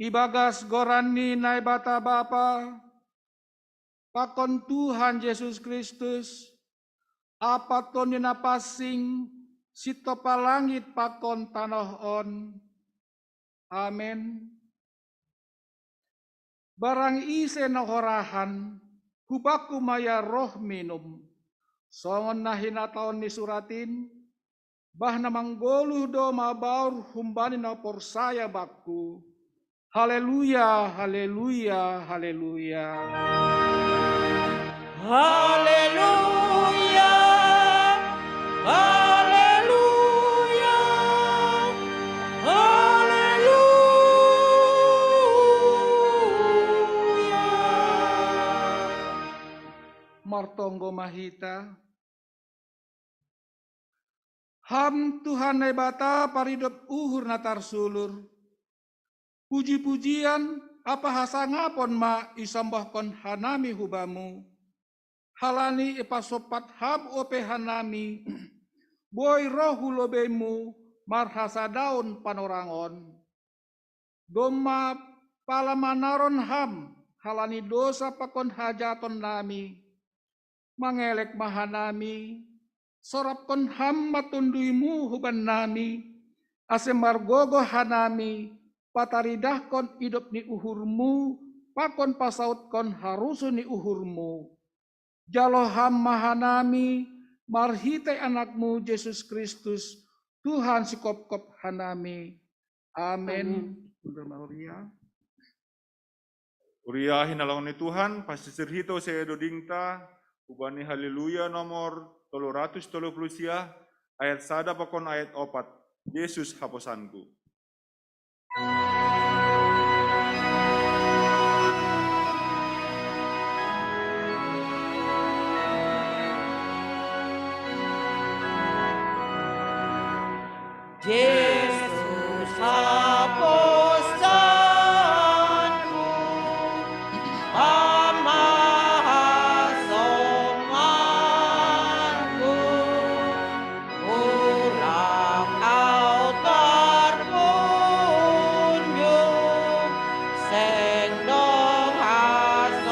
Ibagas gorani nai bata Bapa, pakon Tuhan Yesus Kristus, apa tonina pasing, sito palangit pakon tanah on. Amin. Barang ise nahorahan, hubaku maya roh minum, songon nahina taon ni suratin, bah namanggolu do mabaur humbani na porsaya bakku. Haleluya, haleluya, haleluya. Haleluya, haleluya, haleluya. Martonggo mahita. Ham Tuhan nai bata paridop uhur natar sulur. Puji-pujian apa hasangapon ma isambahkon hanami hubamu. Halani ipasopat ham ope hanami. Boy rohu lobemu marhasa daun panorangon. Doma palamanaron ham halani dosa pakon hajaton nami. Mangelek mahanami. Sorapkon ham matunduimu huban nami. Asemargogo hanami. Pataridahkon hidup ni uhurmu, pakon pasautkon harusu ni uhurmu. Jaloham mahanami, marhite anakmu Yesus Kristus, Tuhan sikop-kop hanami. Amin. Uria hinalong ni Tuhan, pasti serhito saya dodingta, ubani haleluya nomor 330 ayat 1 pakon ayat 4, Yesus haposanku. Yesus haposanku, pamahasomanku, urang au terpunjuk, sendong hasomanku.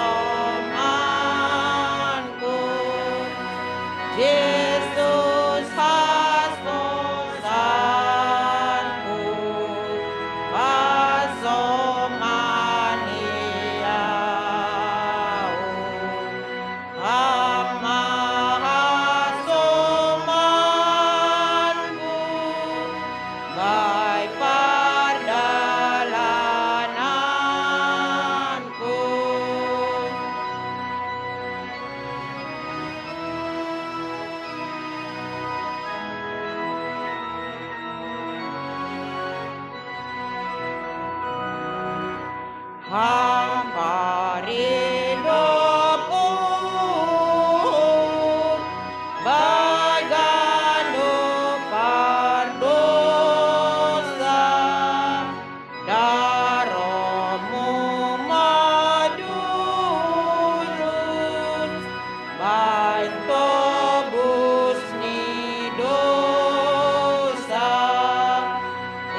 Yesus haposanku, pasomaniau, amahasomanku, baik perdalananku. Hamparidopku, baganu pardosa, daromu madulun, baik tobus ni dosa,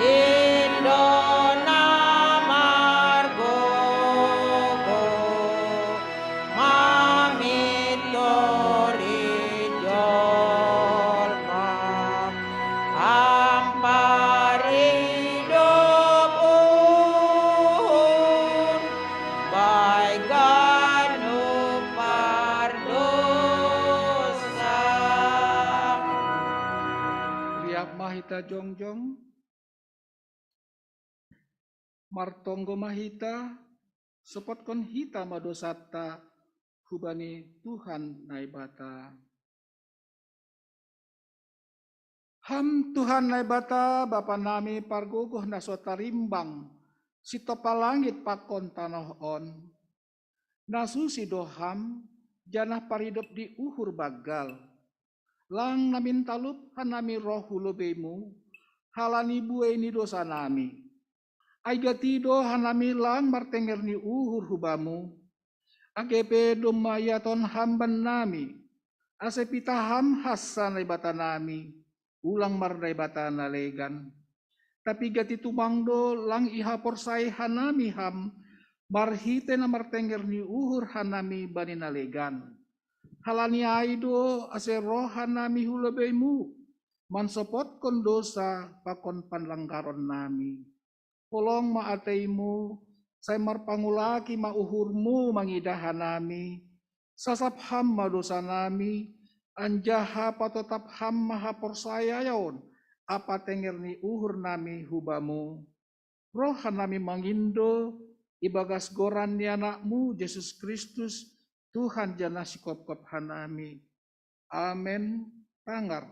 Indona margogo, mamit lori jolma, amparidopun, baik ganu pardosa. Riak mahita jongjong. Martonggo mahita, sopotkon hita madosata, hubani Tuhan nai bata. Ham Tuhan nai bata, Bapa nami pargogoh nasota rimbang, sitopa langit pakon tanah on. Nasusi doham, janah paridop di uhur bagal. Lang namin talup hanami rohu lobemu, halani bueni dosa nami. Aigatido hanami lang martenger ni uhur hubamu. Agepe dumayaton hamban nami. Asepita ham hasan bata nami. Ulang mardai bata nalegan. Tapi gati tumangdo lang iha porsai hanami ham, marhite na martenger ni uhur hanami bani nalegan. Halani aido ase roh hanami hulabemu, mansopot kon dosa pakon panlanggaron nami. Tolong maataimu, saya marpangulaki mauhurmu mangidahan nami, sasap ham madosa nami, anjaha patotap ham maha porsaya yaon, apa tenger ni uhur nami hubamu. Rohan nami mangindo, ibagas goran ni anakmu, Yesus Kristus, Tuhan jana sikop-kop hanami. Amen. Tangar.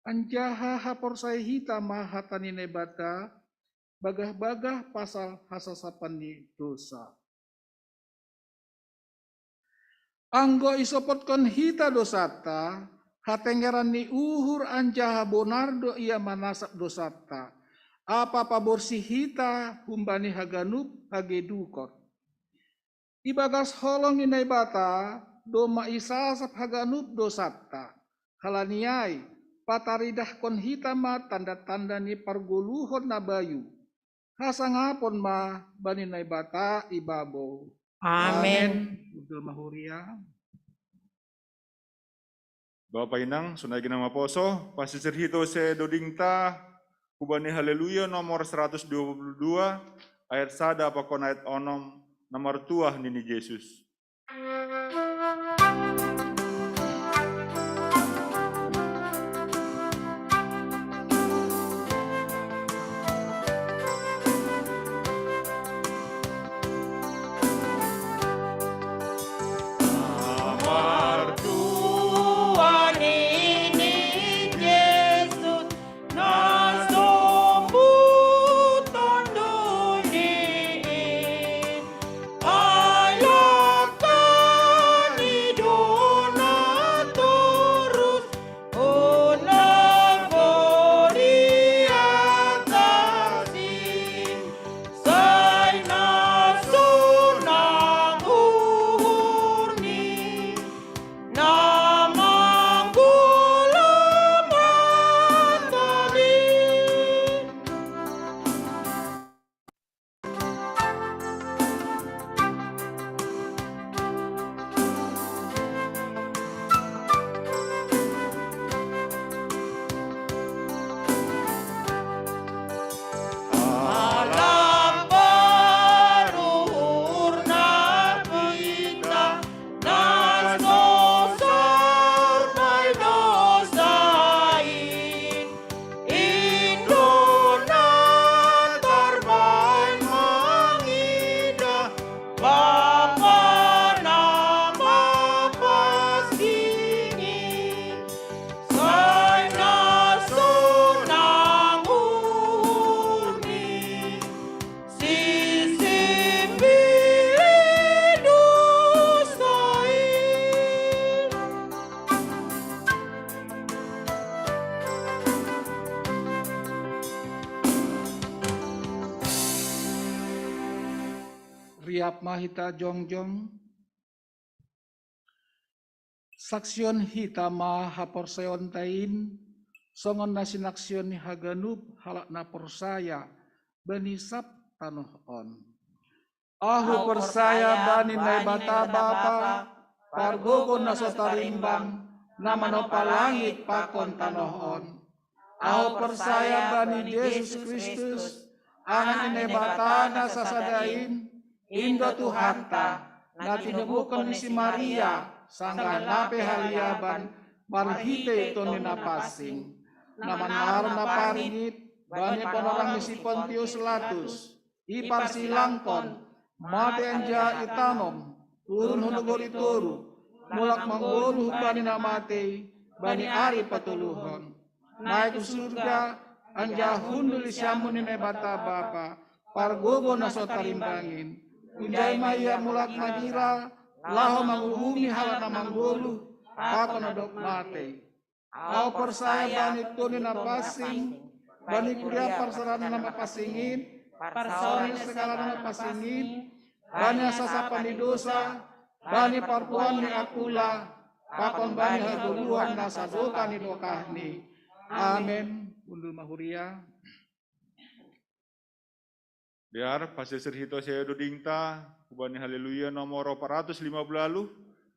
Anjaha haporsai hita mahatani nebata, bagah-bagah pasal hasasapan di dosa. Anggo isopotkon hita dosata, hatenggeran ni uhur anjaha bonardo ia manasak dosata. Apa paborsi hita humbani haganup hagedukot. Ibagas holong inay bata, doma isasap haganup dosata. Halaniay, pataridah kon hita ma tanda-tanda ni parguluhon na bayu. Hasangapon ma baninay bata ibabo. Amen. Udol mahuria. Bapak Inang, sunay ginang maposo, pasisir hito se dodingta, kubani haleluya nomor 122, ayat sada pakon ayat onom, nomor tuah nini Yesus. Tuhan ini Yesus nasambut tanduni alakan idona terus unang beri atasi say nasunang uhurni namang gulaman tadi. Alam baruhurna kita nasosor may dosain Indona tarbay mangida Bapa nama pasingin say nasunang uhurni sisimbili dusain. Riap mahita jongjong. Saksion hita ma haporseon tain, songon na sinaksion ni haganup halak na porsaya, benisap tanohon. Ahu persaya bani nay bata bapa, pargogon na sotarimbang, na manopa langit pakon tanohon. Ahu persaya bani Yesus Kristus, anak inay bata na sasadain, Indo Tuhanta, na tinubukan ni si Maria, sangga nape haliaban, marhite ito ni napasing. Naman na paringit, bani panorang ni si Pontius Latus, ipar silangkon, mati anja itanom, turun hunugor ituru, mulak mangguluh bani namate, bani ari patuluhon. Naik ke surga, anja hundul isyamun ni bata bapa, pargogo na sotarimbangin. Unjay maya mulak magira, laho manguhumi halat na manggulu, ako na dok mate. Aw persaya bani tuni na pasing, bani kuria parsaran na mapasingin, parsaran segala na mapasingin, bani asasapan ni dosa, bani parpuan ni akula, pakon bani haguluhan na sadukan ni dokahni. Amen. Undul mahuria. Biar pasir hito saya dodingta, ubani haleluya nomor 415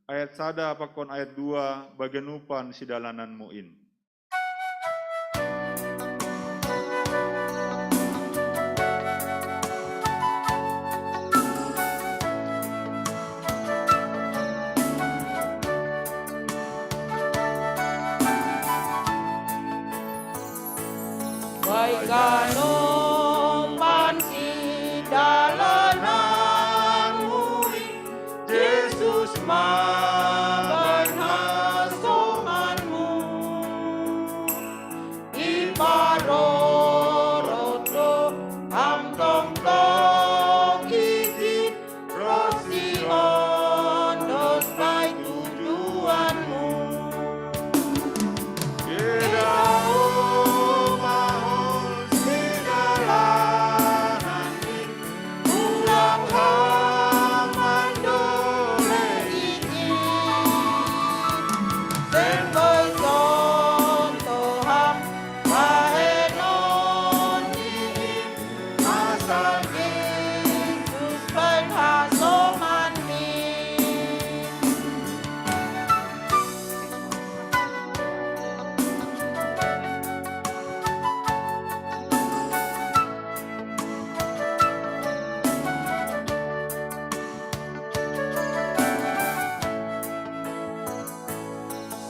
ayat 1 pakon ayat 2 bagian upan si dalanan muin. Baikkan umpan si dalanan muin, Yesus makan hasomanmu. Iparoroto am tong tong izin, rosion dos pai tujuanmu.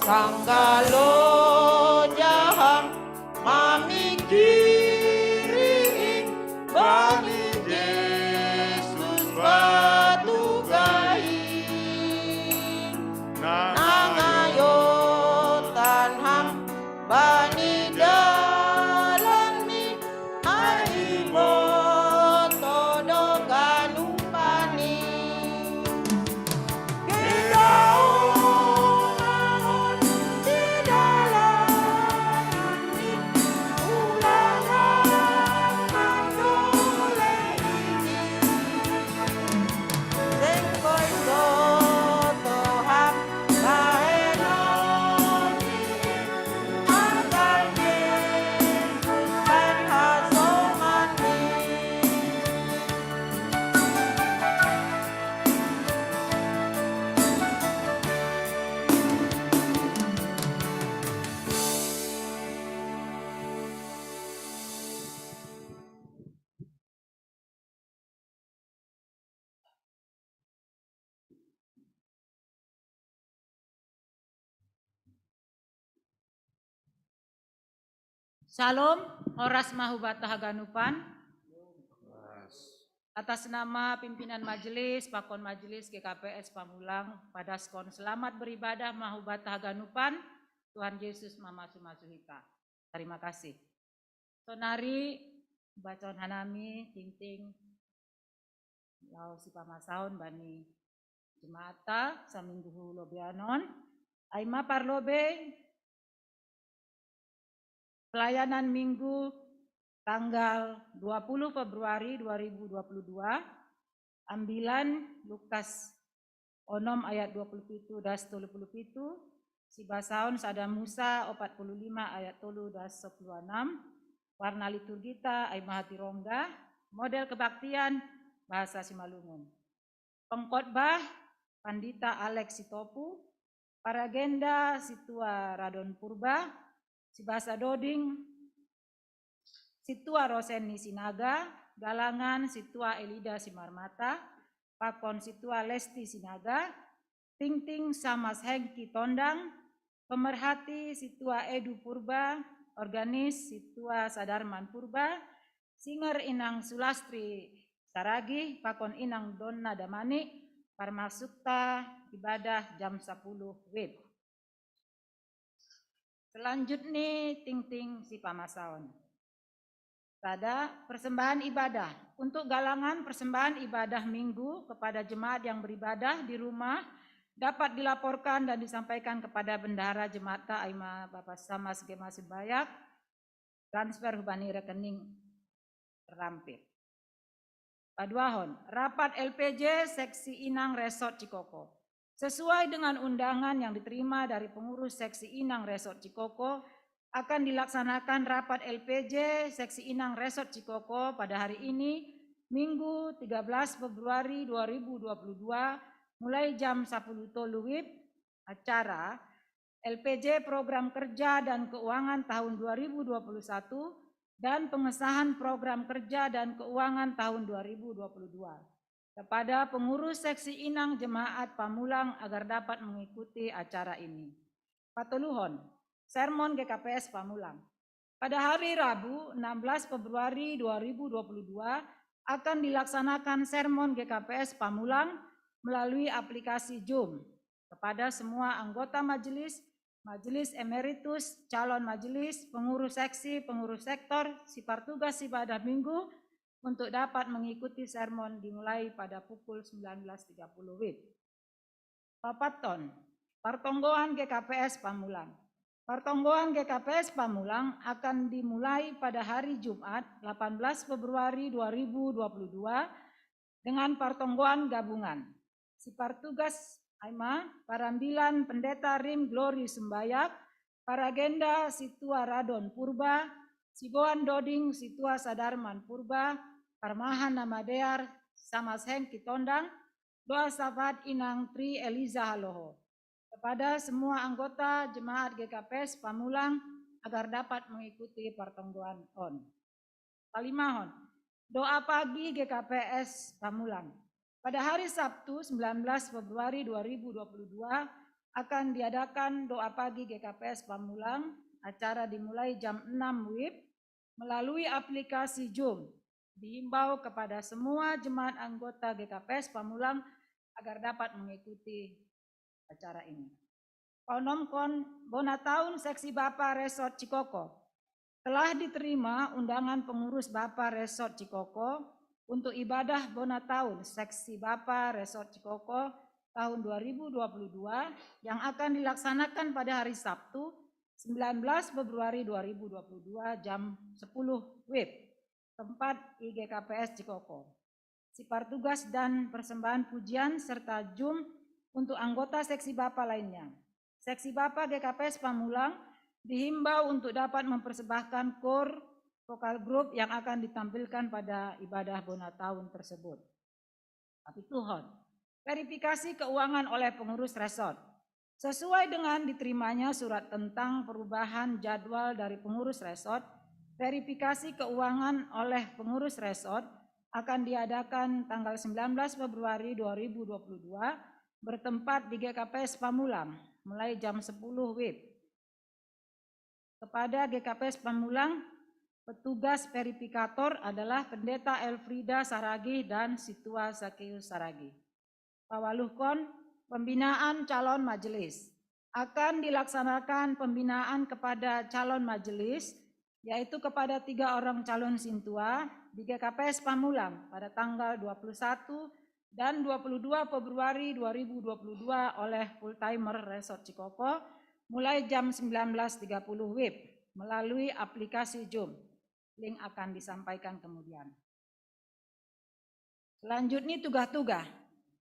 Sanggalo jahang mamikiri bani Yesus batu gaing. Nangayotan ham bani dalan mi aimo todo ganupani. Salam, Horas Mahubata Haganupan. Atas nama pimpinan majelis, Pakon Majelis GKPS Pamulang, pada skon selamat beribadah Mahubata Haganupan, Tuhan Yesus Mamasuhita. Terima kasih. Sonari, bacaan hanami, ting-ting, lau si pamasaon bani jemaata, saminggu lobianon, aima parlobe, pelayanan Minggu tanggal 20 Februari 2022, ambilan Lukas onom ayat 27 das 37, si basaon sada Musa 45 ayat 3 das 10, warna liturgita ai mahati rongga, model kebaktian bahasa Simalungun. Pengkhotbah Pandita Alex Sitopu, paragenda Situa Radon Purba, si bahasa Doding, Situa Roseni Sinaga, galangan Situa Elida Simarmata, Pakon Situa Lesti Sinaga, Ting-ting Samas Hengki Tondang, pemerhati Situa Edu Purba, organis Situa Sadarman Purba, singer Inang Sulastri Saragi, Pakon Inang Donna Damani, Parmasukta ibadah jam 10 WIB. Selanjutnya ting-ting si pamasaon. Pada persembahan ibadah. Untuk galangan persembahan ibadah minggu kepada jemaat yang beribadah di rumah dapat dilaporkan dan disampaikan kepada bendahara jemaat Aima Bapak Samas Gema Sibayak, transfer hubani rekening terampil. Paduahon, rapat LPJ Seksi Inang Resort Cikoko. Sesuai dengan undangan yang diterima dari pengurus Seksi Inang Resort Cikoko, akan dilaksanakan rapat LPJ Seksi Inang Resort Cikoko pada hari ini Minggu 13 Februari 2022 mulai jam 10 WIB acara LPJ Program Kerja dan Keuangan tahun 2021 dan pengesahan Program Kerja dan Keuangan tahun 2022 kepada pengurus seksi Inang Jemaat Pamulang agar dapat mengikuti acara ini. Patuluhon, Sermon GKPS Pamulang. Pada hari Rabu 16 Februari 2022 akan dilaksanakan sermon GKPS Pamulang melalui aplikasi Zoom kepada semua anggota majelis, majelis emeritus, calon majelis, pengurus seksi, pengurus sektor, sipar tugas ibadah minggu untuk dapat mengikuti sermon dimulai pada pukul 19.30 WIB. Papaton, Partonggoan GKPS Pamulang. Partonggoan GKPS Pamulang akan dimulai pada hari Jumat 18 Februari 2022 dengan partonggoan gabungan. Sipar tugas Aima, Parambilan Pendeta Rim Glory Sembayak, Paragenda Situa Radon Purba, Siboan Doding Situa Sadarman Purba, Parmahan Namadear Samas Heng Kitondang, doa syafaat Inang Tri Eliza Haloho. Kepada semua anggota Jemaat GKPS Pamulang agar dapat mengikuti partonggoan on. Kalimahon, doa pagi GKPS Pamulang. Pada hari Sabtu 19 Februari 2022 akan diadakan doa pagi GKPS Pamulang. Acara dimulai jam 6 WIB melalui aplikasi Zoom. Dihimbau kepada semua jemaat anggota GKPS Pamulang agar dapat mengikuti acara ini. Konomkon Bonataun Seksi Bapa Resort Cikoko. Telah diterima undangan pengurus Bapa Resort Cikoko untuk ibadah Bonataun Seksi Bapa Resort Cikoko tahun 2022 yang akan dilaksanakan pada hari Sabtu 19 Februari 2022 jam 10 WIB. Tempat IGKPS Cikoko. Sipar tugas dan persembahan pujian serta Zoom untuk anggota seksi Bapa lainnya. Seksi Bapa GKPS Pamulang dihimbau untuk dapat mempersembahkan kor vokal grup yang akan ditampilkan pada ibadah Bonataun tersebut. Tapi Tuhan, verifikasi keuangan oleh pengurus resort. Sesuai dengan diterimanya surat tentang perubahan jadwal dari pengurus resort, verifikasi keuangan oleh pengurus resort akan diadakan tanggal 19 Februari 2022 bertempat di GKPS Pamulang mulai jam 10 WIB. Kepada GKPS Pamulang, petugas verifikator adalah Pendeta Elfrida Saragi dan Situa Zakius Saragi. Pawaluhkon, pembinaan calon majelis. Akan dilaksanakan pembinaan kepada calon majelis, yaitu kepada 3 orang calon sintua di GKPS Pamulang pada tanggal 21 dan 22 Februari 2022 oleh full timer Resort Cikoko mulai jam 19.30 WIB melalui aplikasi Zoom. Link akan disampaikan kemudian. Selanjutnya tugas-tugas.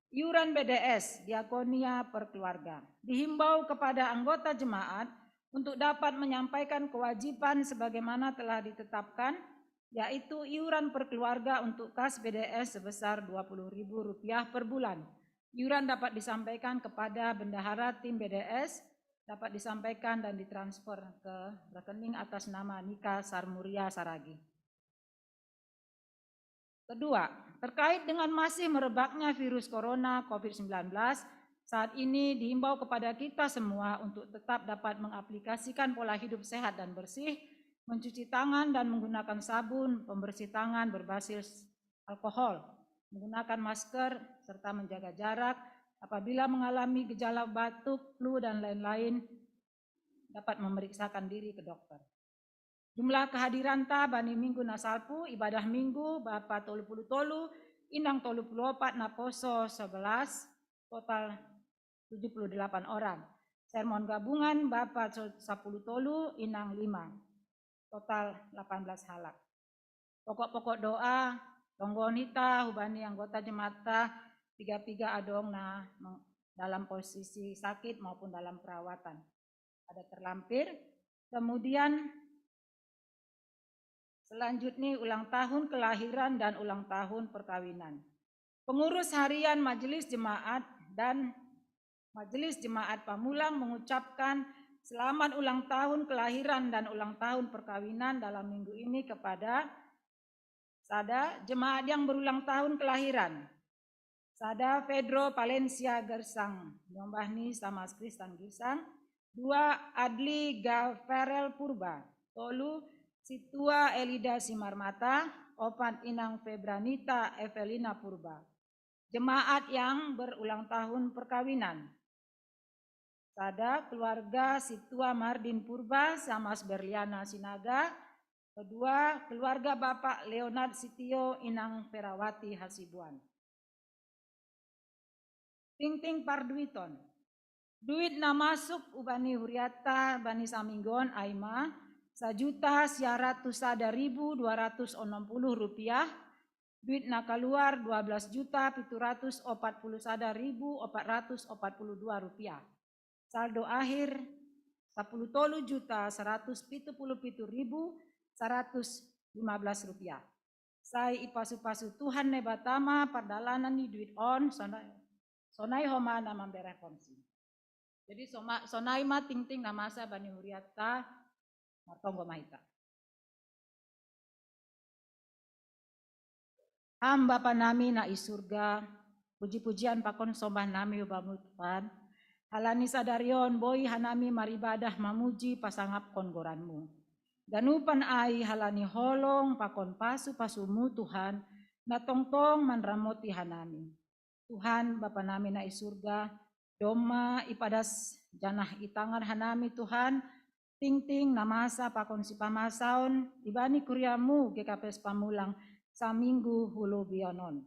Iuran BDS, Diakonia per keluarga. Dihimbau kepada anggota jemaat untuk dapat menyampaikan kewajiban sebagaimana telah ditetapkan, yaitu iuran per keluarga untuk kas BDS sebesar Rp20.000 per bulan. Iuran dapat disampaikan kepada bendahara tim BDS, dapat disampaikan dan ditransfer ke rekening atas nama Nika Sarmuria Saragi. Kedua, terkait dengan masih merebaknya virus corona COVID-19, saat ini dihimbau kepada kita semua untuk tetap dapat mengaplikasikan pola hidup sehat dan bersih, mencuci tangan dan menggunakan sabun, pembersih tangan berbasis alkohol, menggunakan masker, serta menjaga jarak. Apabila mengalami gejala batuk, flu, dan lain-lain, dapat memeriksakan diri ke dokter. Jumlah kehadiran ta bani minggu nasalpu, ibadah minggu, Bapa tolu tolu, Inang tolu opat naposo 11, total 78 orang. Sermon gabungan Bapa 10 tolu, Inang 5. Total 18 halak. Pokok-pokok doa, tonggonita, hubani anggota jemaat tiga adong na dalam posisi sakit maupun dalam perawatan. Ada terlampir. Kemudian Selanjutnya ulang tahun kelahiran dan ulang tahun perkawinan. Pengurus harian Majelis Jemaat dan Majelis Jemaat Pamulang mengucapkan selamat ulang tahun kelahiran dan ulang tahun perkawinan dalam minggu ini kepada Sada jemaat yang berulang tahun kelahiran. Sada Pedro Palencia Gersang, Nyombahni sama Kristan Gersang. 2 Adli Gafarel Purba. Tolu Situa Elida Simarmata. 4 Inang Febranita Evelina Purba. Jemaat yang berulang tahun perkawinan. Sada keluarga Situa Mardin Purba sama Berliana Sinaga. Kedua keluarga Bapak Leonard Sitio Inang Perawati Hasibuan. Ting Parduiton. Duit na masuk ubani huriata bani saminggon aima 1.100.260 rupiah. Duit na keluar 12.741.442 rupiah. Saldo akhir 10.177.115 rupiah. Saya ipasu-pasu Tuhan nebatama perdalanan ni duit on sonai homa nama bereh konsi. Jadi sonai ma ting namasa bani huriata martonggo mahita. Ham Bapa nami na isurga, puji-pujian pakon sombah nami ubamutan, halani sadarion boy hanami maribadah mamuji pasangap konggoranmu. Ganupan ai halani holong pakon pasu-pasumu Tuhan, natongtong manramoti hanami. Tuhan Bapa nami na isurga, doma ipadas janah itangan hanami Tuhan, ting namasa pakon si pamasaon, ibani kuriamu GKPS Pamulang, saminggu hulu bionon.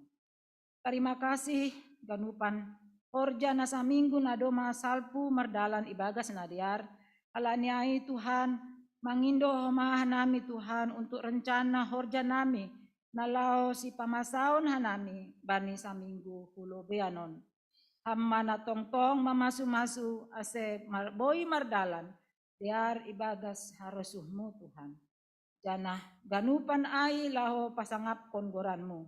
Terima kasih ganupan horja na saminggu na doma salpu merdalan ibagas nadiar, alaniai Tuhan, mangindo homah nami Tuhan untuk rencana horja nami, nalau si pamasaon hanami bani saminggu hulu bionon. Hamma na tongtong mamasu-masu ase boy mardalan, biar ibagas harusuhmu Tuhan. Janah ganupan ai laho pasangap konggoranmu.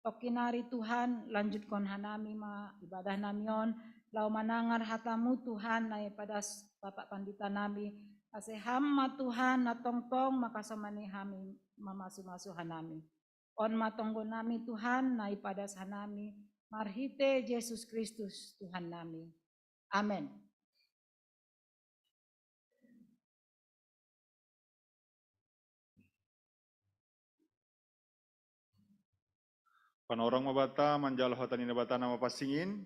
Tokinari Tuhan lanjutkan hanami ma ibadah namion, lau manangar hatamu Tuhan nai padas Bapak Pandita nami, ase hamma Tuhan na tongtong makasamani hami mamasu-masu hanami. On matonggo nami Tuhan nai padas hanami, marhite Yesus Kristus Tuhan nami. Amin. Panorang mabata manjalo hatani nabata nama pasingin.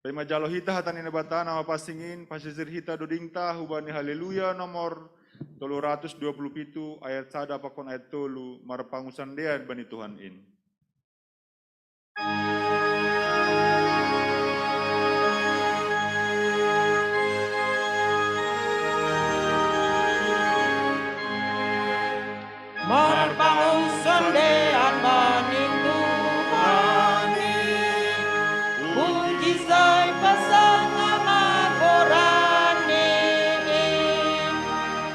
Pai majalo hita hatani nabata nama pasingin pasisir hita dodingta hubani haleluya nomor 327 ayat 1 pakon ayat 3 marpangusandean bani Tuhan in. Marbangun sondean baning Tuhani, puji sai pasang amagorani,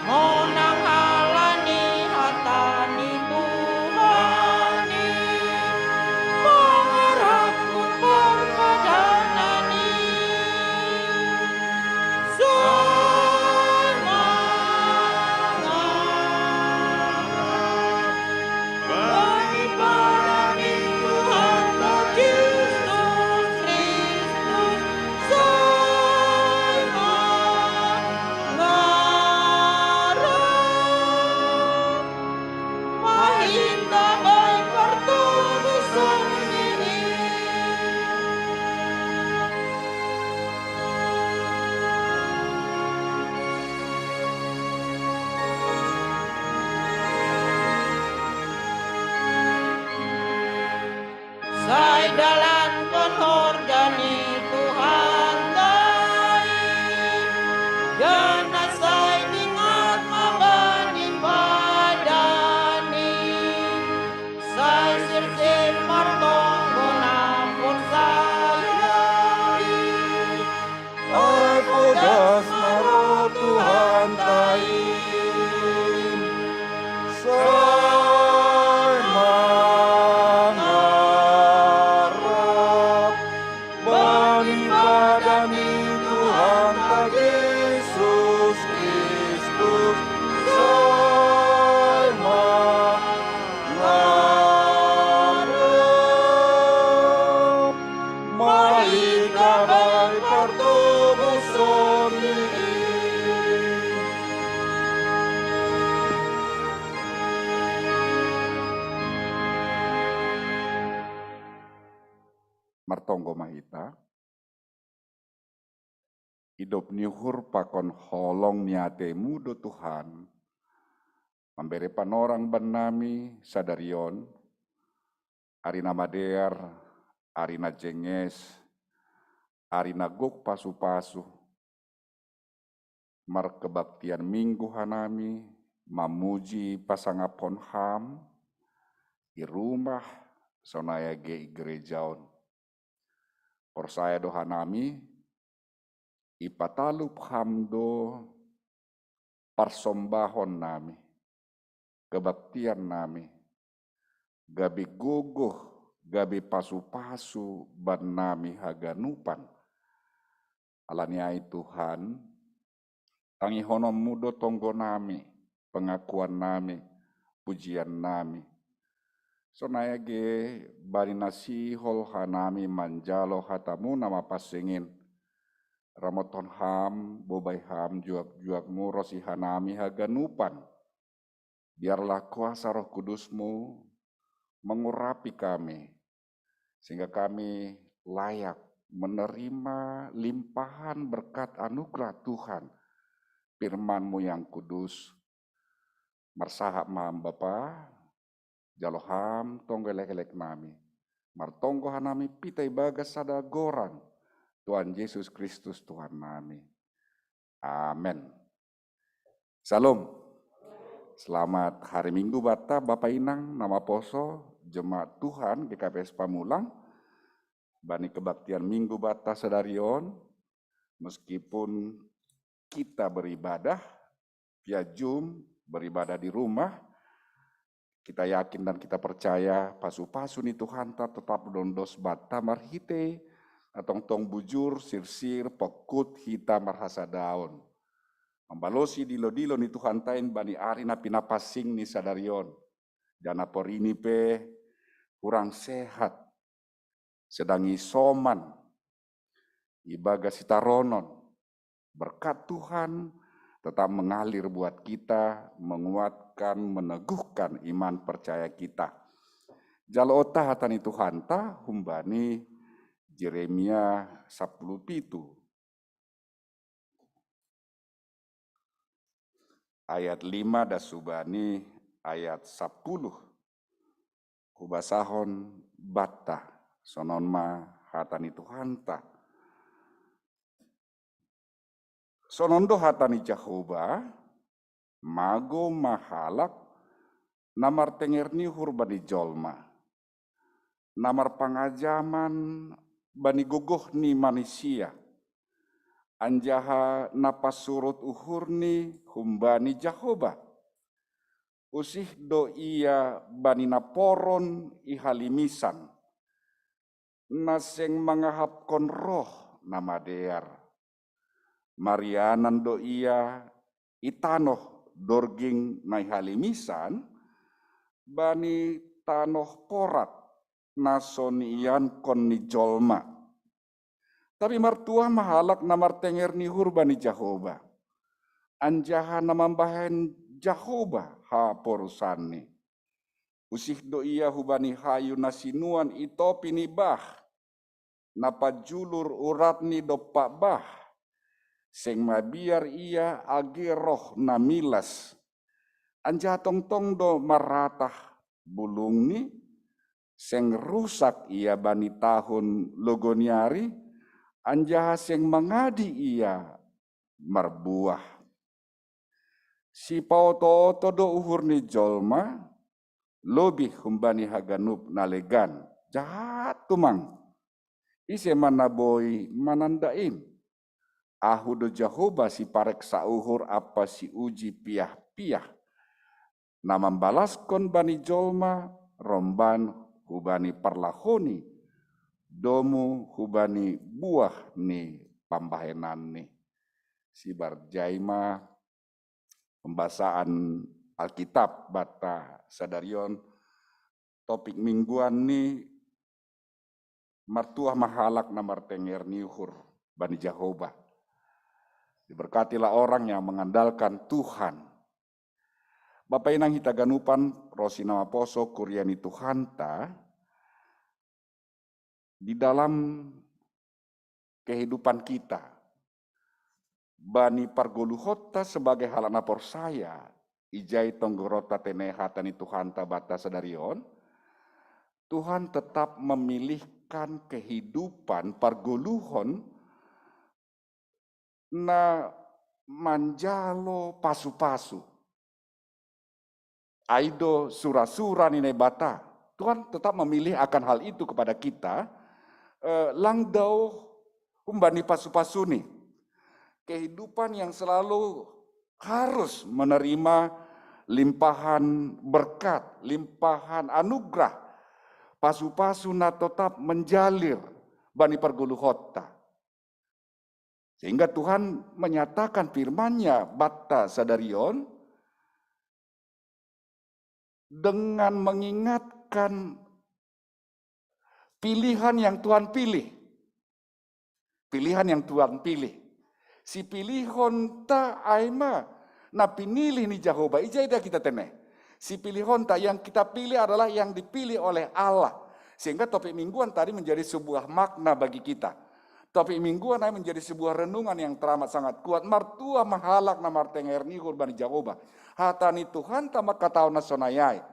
monang halani hatani Tuhani, tonggo mahita. Hidup nyuhur pakon holong niatemu do Tuhan. Memberi panorang benami sadarion. Arina madear, arina jenges, arina gok pasu-pasu. Mar kebaktian minggu hanami, mamuji pasangapon ham, di rumah sonaya ge gerejaon. Porsaya do hanami, ipatalup hamdo parsombahon nami, kebaktian nami, gabi gogoh, gabi pasu-pasu ban nami haganupan. Alaniai Tuhan, tangi honom mudo tonggo nami, pengakuan nami, pujian nami. Sonaya ge bani nasihol hanami manjalo hatamu nama pasingin. Ramoton ham, bobai ham, juak-juak rosi hanami haganupan. Biarlah kuasa Roh Kudusmu mengurapi kami, sehingga kami layak menerima limpahan berkat anugerah Tuhan, firman-Mu yang kudus. Marsahap maham Bapa, jaloham tonggo elek-elek nami, martonggo hanami pitai bagas sada goran, Tuhan Yesus Kristus Tuhan nami. Amin. Salam. Selamat hari Minggu Bata, Bapak Inang, nama poso, jemaat Tuhan, GKPS Pamulang, bani kebaktian Minggu Bata sedarion, meskipun kita beribadah via Zoom, beribadah di rumah, kita yakin dan kita percaya pasu-pasu ni Tuhan tetap dondos Bata marhite, atong tong bujur, sir-sir, pekut, hita marhasa daun. Membalosi dilo-dilo ni Tuhan tain bani ari na pinapasing ni sadarion. Jana porini pe kurang sehat. Sedang isoman. Ibaga sitaronon. Berkat Tuhan tetap mengalir buat kita, menguatkan, meneguhkan iman percaya kita. Jalo otah hatani Tuhan ta humbani Yeremia 10:7. Ayat 5 dasubani ayat 10. Kubasahon bata sonon ma hatani Tuhanta. Sonondo hatani Jehovah mago mahalak namar tengerni hurbani jolma. Namar pangajaman bani gogoh ni manusia. Anjaha napas surut uhurni humbani Jehovah. Usih do ia bani naporon ihalimisan. Naseng mangahapkon roh nama dear. Marianan do ia itanoh dorging na ihalimisan. Bani tanoh porat nasonian kon ni jolma. Tapi martua mahalak namar tenger ni hurbani Jehovah. Anjaha namambahen Jehovah ha porusani. Usih do ia hubani hayu nasinuan itopi ni bah. Napa julur urat ni dopak bah. Seng mabiar ia age roh namilas. Anjaha tong-tong do maratah bulung ni. Seng rusak ia bani tahun logoniari. Anjaha seng mangadi ia marbuah. Si pauto-oto do uhur ni jolma, lebih humbani haganup nalegan. Jahat tumang. Ise manaboi manandain. Ahu do Jehovah si parek sauhur apa si uji piah-piah. Namambalaskon bani jolma, romban hubani parlahoni. Domu hubani buah ni pambahenan ni. Si barjaima pembacaan Alkitab bata sadarion topik mingguan ni martuah mahalak namar tenger niuhur bani Jehovah. Diberkatilah orang yang mengandalkan Tuhan. Bapak inang hitaganupan rosi nama poso kuryani Tuhanta. di dalam kehidupan kita. Bani pargoluhota sebagai halana porsaya, ijai tonggorota tenehatan Tuhan tabata sadarion, Tuhan tetap memilihkan kehidupan pargoluhon na manjalo pasu-pasu. Aido sura-sura nine bata. Tuhan tetap memilih akan hal itu kepada kita. Langdau umbani pasu-pasu nih. Kehidupan yang selalu harus menerima limpahan berkat, limpahan anugerah. Pasu-pasu na tetap menjalir bani pargoluhota. Sehingga Tuhan menyatakan firman-Nya bata sadarion dengan mengingatkan pilihan yang Tuhan pilih. Pilihan yang Tuhan pilih. Si pilihon ta aima na pinilih ni Jehovah ijai dah kita teneh. Si pilihon ta yang kita pilih adalah yang dipilih oleh Allah. Sehingga topik mingguan tadi menjadi sebuah makna bagi kita. Topik mingguan menjadi sebuah renungan yang teramat sangat kuat. Martua mahalak na martenger ni bani Jehovah. Hatani Tuhan tamak katau nasonayai.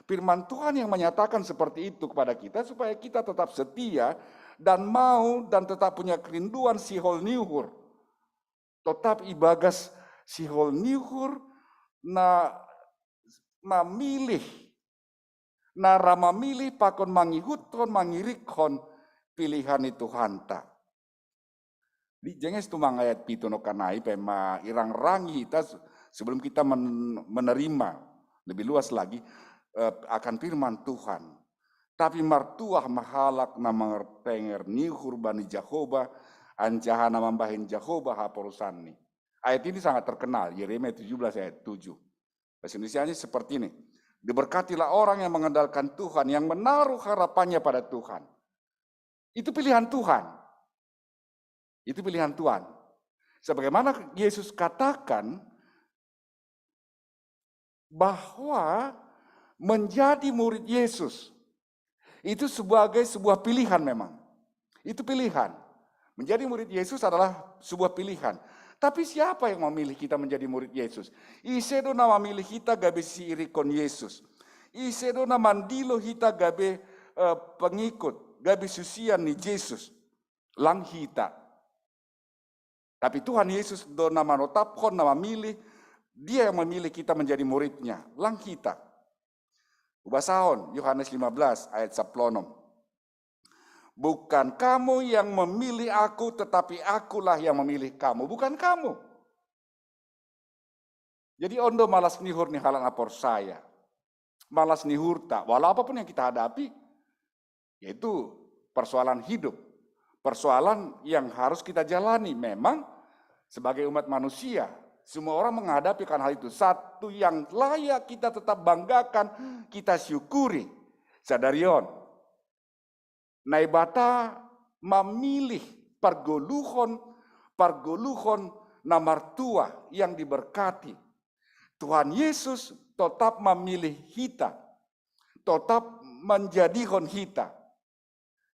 Firman Tuhan yang menyatakan seperti itu kepada kita supaya kita tetap setia dan mau dan tetap punya kerinduan sihol niuhur. Tetap ibagas sihol niuhur na milih na rama milih pakon mangihuton mangirikhon pilihan itu hanta. Di jenges tumang ayat pito no kanai pema irang rangi kita sebelum kita menerima lebih luas lagi akan firman Tuhan. Tapi martuah mahalak na mengertenger nihur bani Jehovah anjahana mambahin Jehovah haporusanni. Ayat ini sangat terkenal, Yeremia 17 ayat 7. Bahasa Indonesianya seperti ini. Diberkatilah orang yang mengandalkan Tuhan, yang menaruh harapannya pada Tuhan. Itu pilihan Tuhan. Itu pilihan Tuhan. Sebagaimana Yesus katakan bahwa menjadi murid Yesus itu sebagai sebuah pilihan memang. Itu pilihan. Menjadi murid Yesus adalah sebuah pilihan. Tapi siapa yang memilih kita menjadi murid Yesus? Isedo na memilih kita gabe siiri kon Yesus. Isedo na mandilo kita gabe pengikut, gabe susian ni Yesus. Lang hita. Tapi Tuhan Yesus do nama notapkon na memilih, dia yang memilih kita menjadi muridnya. Lang hita. Ubasahon, Yohanes 15 ayat 10. Bukan kamu yang memilih aku, tetapi akulah yang memilih kamu. Bukan kamu. Jadi ondo malas nihur nih halang apor saya. Malas nihur tak. Walau apapun yang kita hadapi, yaitu persoalan hidup. Persoalan yang harus kita jalani. Memang sebagai umat manusia, semua orang menghadapi kan hal itu. Satu yang layak kita tetap banggakan, kita syukuri. Sadarion. Naibata memilih pargoluhon namartua yang diberkati. Tuhan Yesus tetap memilih kita. Tetap menjadikan kita.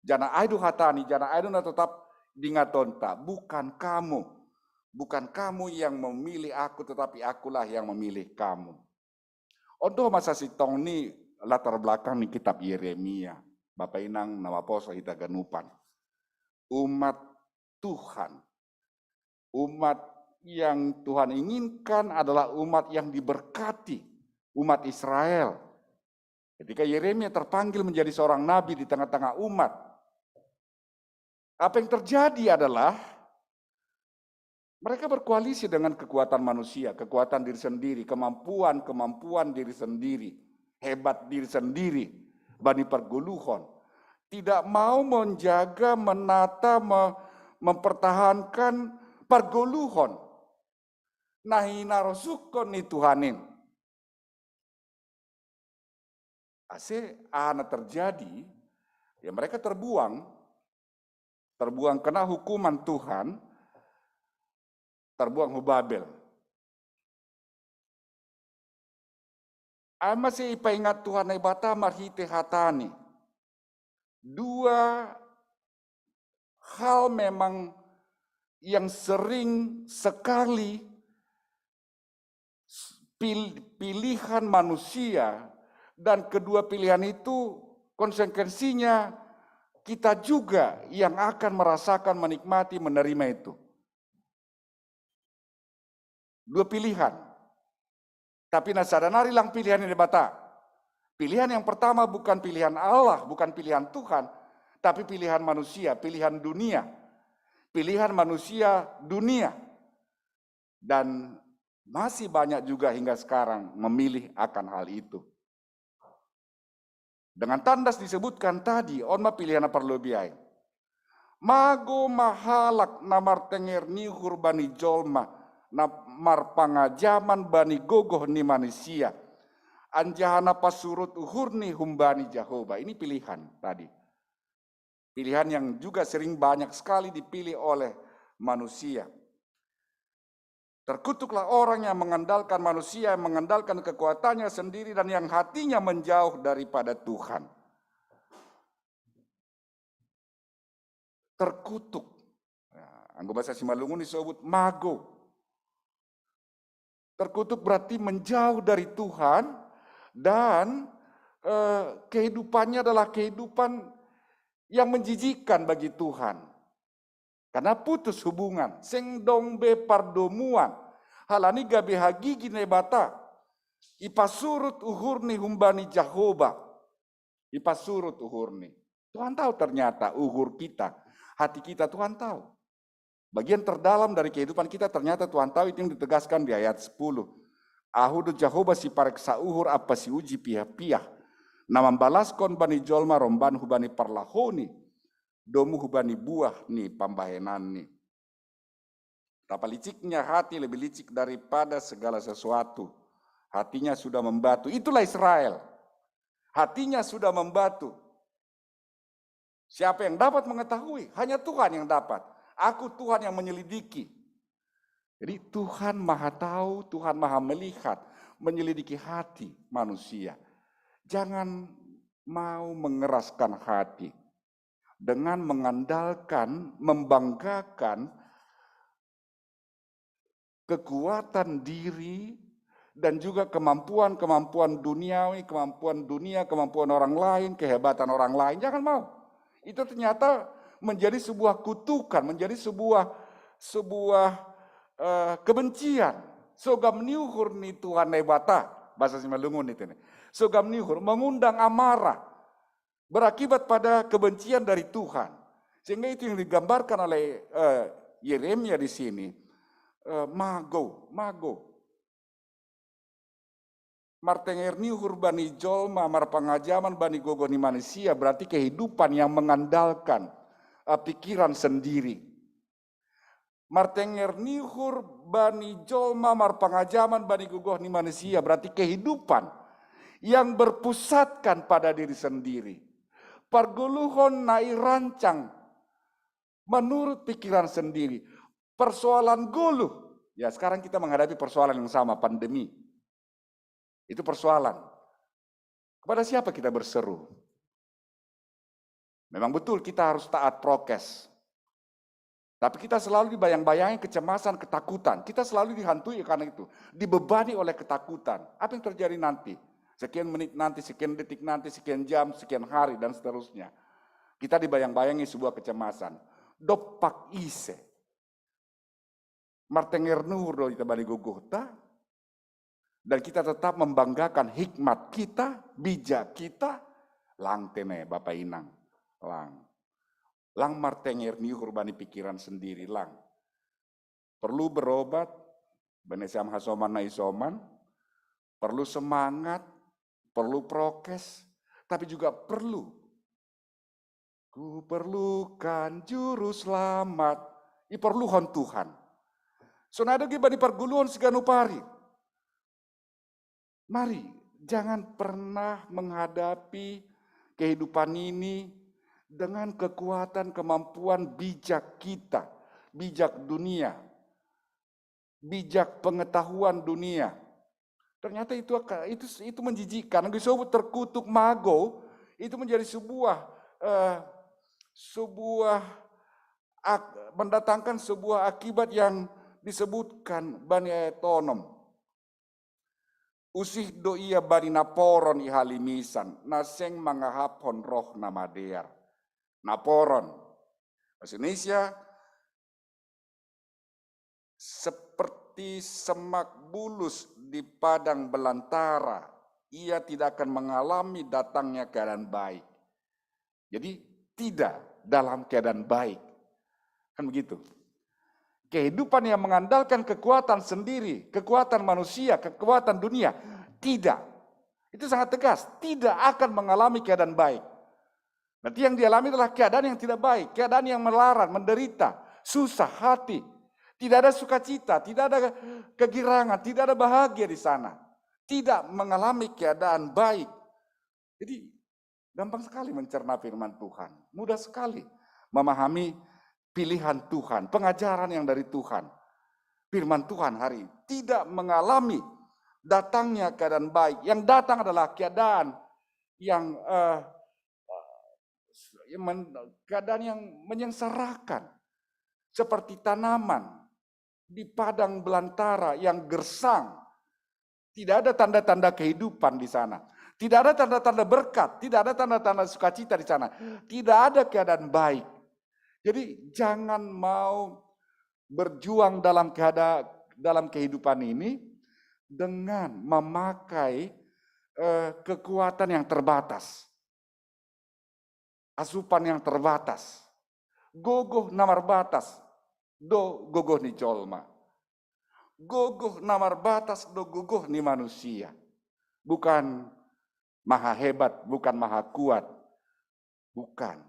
Jana aidu hatani, jana aidu na tetap dingatonta. Bukan kamu. Bukan kamu yang memilih aku, tetapi akulah yang memilih kamu. Untuk masa sitong ni latar belakang ni kitab Yeremia. Bapak Inang nama poso hita ganupan. Umat Tuhan. Umat yang Tuhan inginkan adalah umat yang diberkati. Umat Israel. Ketika Yeremia terpanggil menjadi seorang nabi di tengah-tengah umat. Apa yang terjadi adalah mereka berkoalisi dengan kekuatan manusia, kekuatan diri sendiri, kemampuan diri sendiri, hebat diri sendiri. Bani pargoluhon tidak mau menjaga, menata, mempertahankan pargoluhon. Nahi narosukon ni Tuhanin. Anak terjadi, ya mereka terbuang kena hukuman Tuhan, terbuang Babel. Masih ipaingat Tuhan ibata marhite hatani. Dua hal memang yang sering sekali pilihan manusia, dan kedua pilihan itu konsekuensinya kita juga yang akan merasakan, menikmati, menerima itu. Dua pilihan. Tapi nasadanari lang pilihan ini bata. Pilihan yang pertama bukan pilihan Allah, bukan pilihan Tuhan, tapi pilihan manusia, pilihan dunia. Pilihan manusia dunia. Dan masih banyak juga hingga sekarang memilih akan hal itu. Dengan tandas disebutkan tadi, onma pilihan apa lebih baik. Mago mahalak namar tenger ni hurbani jolma, namar pangajaman bani gogoh ni manusia. Anjahana pasurut uhurni humbani Jehovah. Ini pilihan tadi. Pilihan yang juga sering banyak sekali dipilih oleh manusia. Terkutuklah orang yang mengandalkan manusia, yang mengandalkan kekuatannya sendiri, dan yang hatinya menjauh daripada Tuhan. Terkutuk. Anggo bahasa Simalungun disebut mago. Terkutuk berarti menjauh dari Tuhan, dan kehidupannya adalah kehidupan yang menjijikkan bagi Tuhan. Karena putus hubungan, seng dong be pardomuan, halani gabe hagigi nebata, ipasurut uhurni humbani Jehovah, ipasurut uhurni. Tuhan tahu ternyata uhur kita, hati kita Tuhan tahu. Bagian terdalam dari kehidupan kita ternyata Tuhan tahu, itu yang ditegaskan di ayat 10. Ahudu Jehovah si pareksa uhur apa si uji pihak-pihak, nama balaskon bani jolma romban hubani parlahoni, domu hubani buah nih pambahenan nih. Betapa liciknya hati, lebih licik daripada segala sesuatu. Hatinya sudah membatu. Itulah Israel. Hatinya sudah membatu. Siapa yang dapat mengetahui? Hanya Tuhan yang dapat. Aku Tuhan yang menyelidiki. Jadi Tuhan Maha tahu, Tuhan Maha melihat, menyelidiki hati manusia. Jangan mau mengeraskan hati dengan mengandalkan, membanggakan kekuatan diri dan juga kemampuan-kemampuan duniawi, kemampuan dunia, kemampuan orang lain, kehebatan orang lain. Jangan mau. Itu ternyata menjadi sebuah kutukan, menjadi sebuah kebencian. Sogam niuhur ni Tuhan nebata, bahasa Simalungun itu nih. Sogam niuhur, mengundang amarah, berakibat pada kebencian dari Tuhan. Sehingga itu yang digambarkan oleh Yeremia di sini. Mago. Martenger niuhur bani jolma, mar pangajaman bani gogoni manusia, berarti kehidupan yang mengandalkan pikiran sendiri. Martenger niuhur bani jolma, mar pangajaman bani gogoni manusia, berarti kehidupan yang berpusatkan pada diri sendiri. Parguluhon nai rancang menurut pikiran sendiri. Persoalan guluh. Ya sekarang kita menghadapi persoalan yang sama, pandemi. Itu persoalan. Kepada siapa kita berseru? Memang betul kita harus taat prokes. Tapi kita selalu dibayang-bayangi kecemasan, ketakutan. Kita selalu dihantui karena itu. Dibebani oleh ketakutan. Apa yang terjadi nanti? Sekian menit nanti, sekian detik nanti, sekian jam, sekian hari, dan seterusnya. Kita dibayang-bayangi sebuah kecemasan. Dopak ise. Martenger nur kita bani gugota. Dan kita tetap membanggakan hikmat kita, bijak kita. Lang tene Bapak Inang. Lang martenger nur bani pikiran sendiri lang. Perlu berobat. Benesam hasoman na isoman. Perlu semangat. Perlu prokes, tapi juga perlu. Ku perlukan juru selamat. Iperluhon Tuhan. Sonada giba di parguluhon seganu pari. Mari, jangan pernah menghadapi kehidupan ini dengan kekuatan kemampuan bijak kita, bijak dunia, bijak pengetahuan dunia. Ternyata itu menjijikkan. Disebut terkutuk mago, itu menjadi sebuah mendatangkan sebuah akibat yang disebutkan bani etonom. Usih do ia bani naporon ihalimisan, naseng mangahapon roh namadear. Naporon, bahasa Indonesia, seperti semak bulus di padang belantara, ia tidak akan mengalami datangnya keadaan baik. Jadi tidak dalam keadaan baik. Kan begitu. Kehidupan yang mengandalkan kekuatan sendiri, kekuatan manusia, kekuatan dunia, tidak. Itu sangat tegas, tidak akan mengalami keadaan baik. Nanti yang dialami adalah keadaan yang tidak baik, keadaan yang melarat, menderita, susah hati. Tidak ada sukacita, tidak ada kegirangan, tidak ada bahagia di sana. Tidak mengalami keadaan baik. Jadi gampang sekali mencerna firman Tuhan. Mudah sekali memahami pilihan Tuhan, pengajaran yang dari Tuhan. Firman Tuhan hari ini tidak mengalami datangnya keadaan baik. Yang datang adalah keadaan yang menyengsarakan. Seperti tanaman di padang belantara yang gersang. Tidak ada tanda-tanda kehidupan di sana. Tidak ada tanda-tanda berkat, tidak ada tanda-tanda sukacita di sana. Tidak ada keadaan baik. Jadi jangan mau berjuang dalam kehidupan ini dengan memakai kekuatan yang terbatas. Asupan yang terbatas. Gogoh namar batas, do gogoh ni jolma. Gogoh namar batas, do gogoh ni manusia. Bukan maha hebat, bukan maha kuat. Bukan.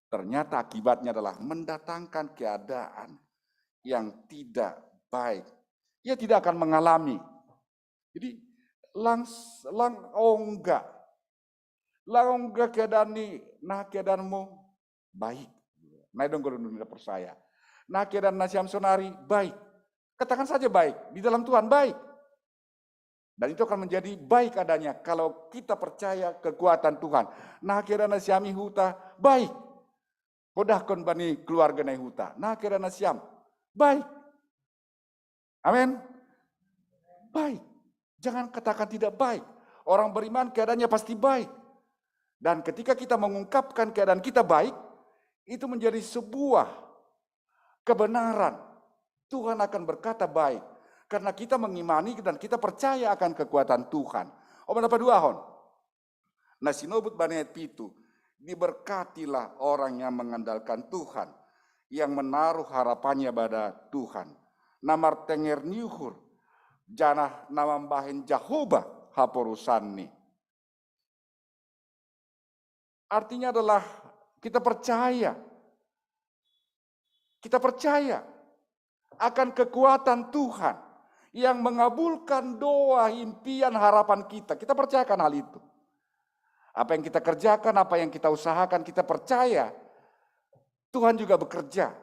Ternyata akibatnya adalah mendatangkan keadaan yang tidak baik. Ia tidak akan mengalami. Jadi langongga keadaan ni, nah keadaanmu baik. Nah dong kalau tidak percaya. Nah keadaan nasiam sonari baik. Katakan saja baik, di dalam Tuhan baik. Dan itu akan menjadi baik adanya kalau kita percaya kekuatan Tuhan. Nah keadaan nasiami huta baik. Podahkon bani keluarga na huta. Nah keadaan nasiam baik. Amin. Baik. Jangan katakan tidak baik. Orang beriman keadaannya pasti baik. Dan ketika kita mengungkapkan keadaan kita baik, itu menjadi sebuah kebenaran. Tuhan akan berkata baik. Karena kita mengimani dan kita percaya akan kekuatan Tuhan. Berapa dua hon? Nah sinobut banet pitu. Diberkatilah orang yang mengandalkan Tuhan. Yang menaruh harapannya pada Tuhan. Namar tenger niuhur. Janah namambahin Jehovah haporusanni. Artinya adalah kita percaya. Kita percaya akan kekuatan Tuhan yang mengabulkan doa, impian, harapan kita. Kita percayakan hal itu. Apa yang kita kerjakan, apa yang kita usahakan, kita percaya Tuhan juga bekerja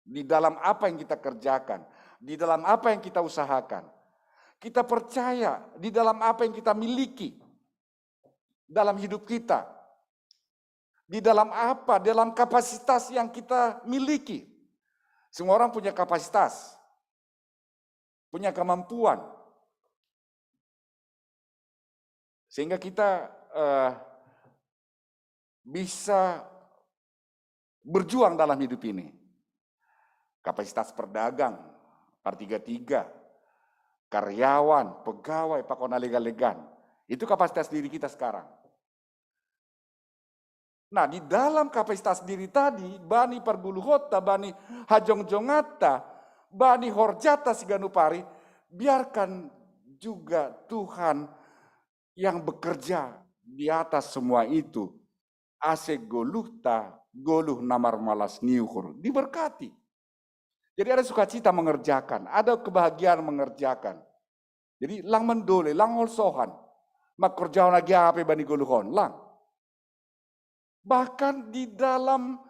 di dalam apa yang kita kerjakan, di dalam apa yang kita usahakan. Kita percaya di dalam apa yang kita miliki dalam hidup kita. Di dalam apa? Dalam kapasitas yang kita miliki. Semua orang punya kapasitas, punya kemampuan. Sehingga kita bisa berjuang dalam hidup ini. Kapasitas perdagang, par-33, karyawan, pegawai, pakona legal-legan. Itu kapasitas diri kita sekarang. Nah di dalam kapasitas diri tadi, bani parguluhota, bani hajong-jongata, bani horjata siganupari, biarkan juga Tuhan yang bekerja di atas semua itu. Ase goluhta, goluh namar malas niuhur, diberkati. Jadi ada sukacita mengerjakan, ada kebahagiaan mengerjakan. Jadi lang mendole, lang olsohan, mak kerjaan lagi apa bani goluhon, lang. Bahkan di dalam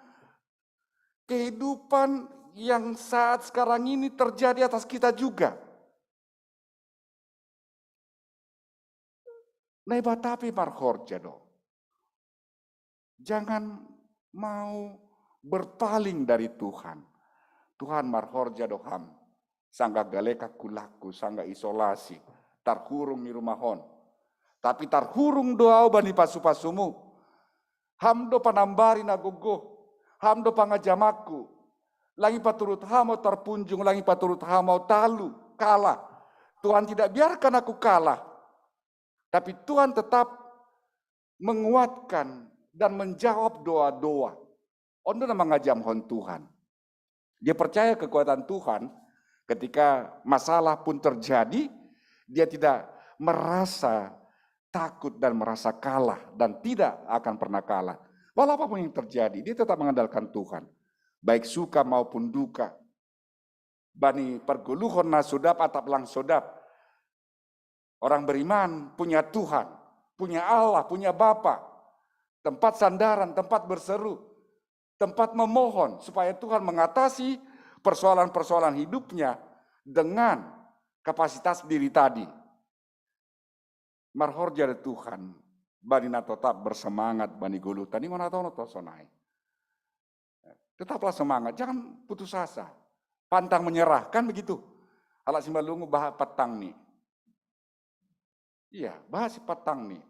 kehidupan yang saat sekarang ini terjadi atas kita juga. Neba tapi marhorja dong. Jangan mau berpaling dari Tuhan. Tuhan marhorja doham, sangga galeka kulaku, sangga isolasi, tarhurung di rumahon. Tapi tarhurung doa bani pasu-pasumu, hamdo panambari nagogo, hamdo pangajamaku, langi paturut hamau terpunjung, langi paturut hamau talu, kalah. Tuhan tidak biarkan aku kalah, tapi Tuhan tetap menguatkan dan menjawab doa-doa. Ondo mengajam hon Tuhan. Dia percaya kekuatan Tuhan ketika masalah pun terjadi, dia tidak merasa takut dan merasa kalah dan tidak akan pernah kalah. Walau apapun yang terjadi, dia tetap mengandalkan Tuhan. Baik suka maupun duka. Bani perguluhon na sodap atap lang sodap. Orang beriman punya Tuhan, punya Allah, punya Bapa. Tempat sandaran, tempat berseru. Tempat memohon supaya Tuhan mengatasi persoalan-persoalan hidupnya dengan kapasitas diri tadi. Marhorja Tuhan, bani na tetap bersemangat bani gulu. Tani mana tahu no sonai. Tetaplah semangat, jangan putus asa. Pantang menyerah, kan begitu. Alak simbalungu bahas patang nih. Iya, bahas patang nih.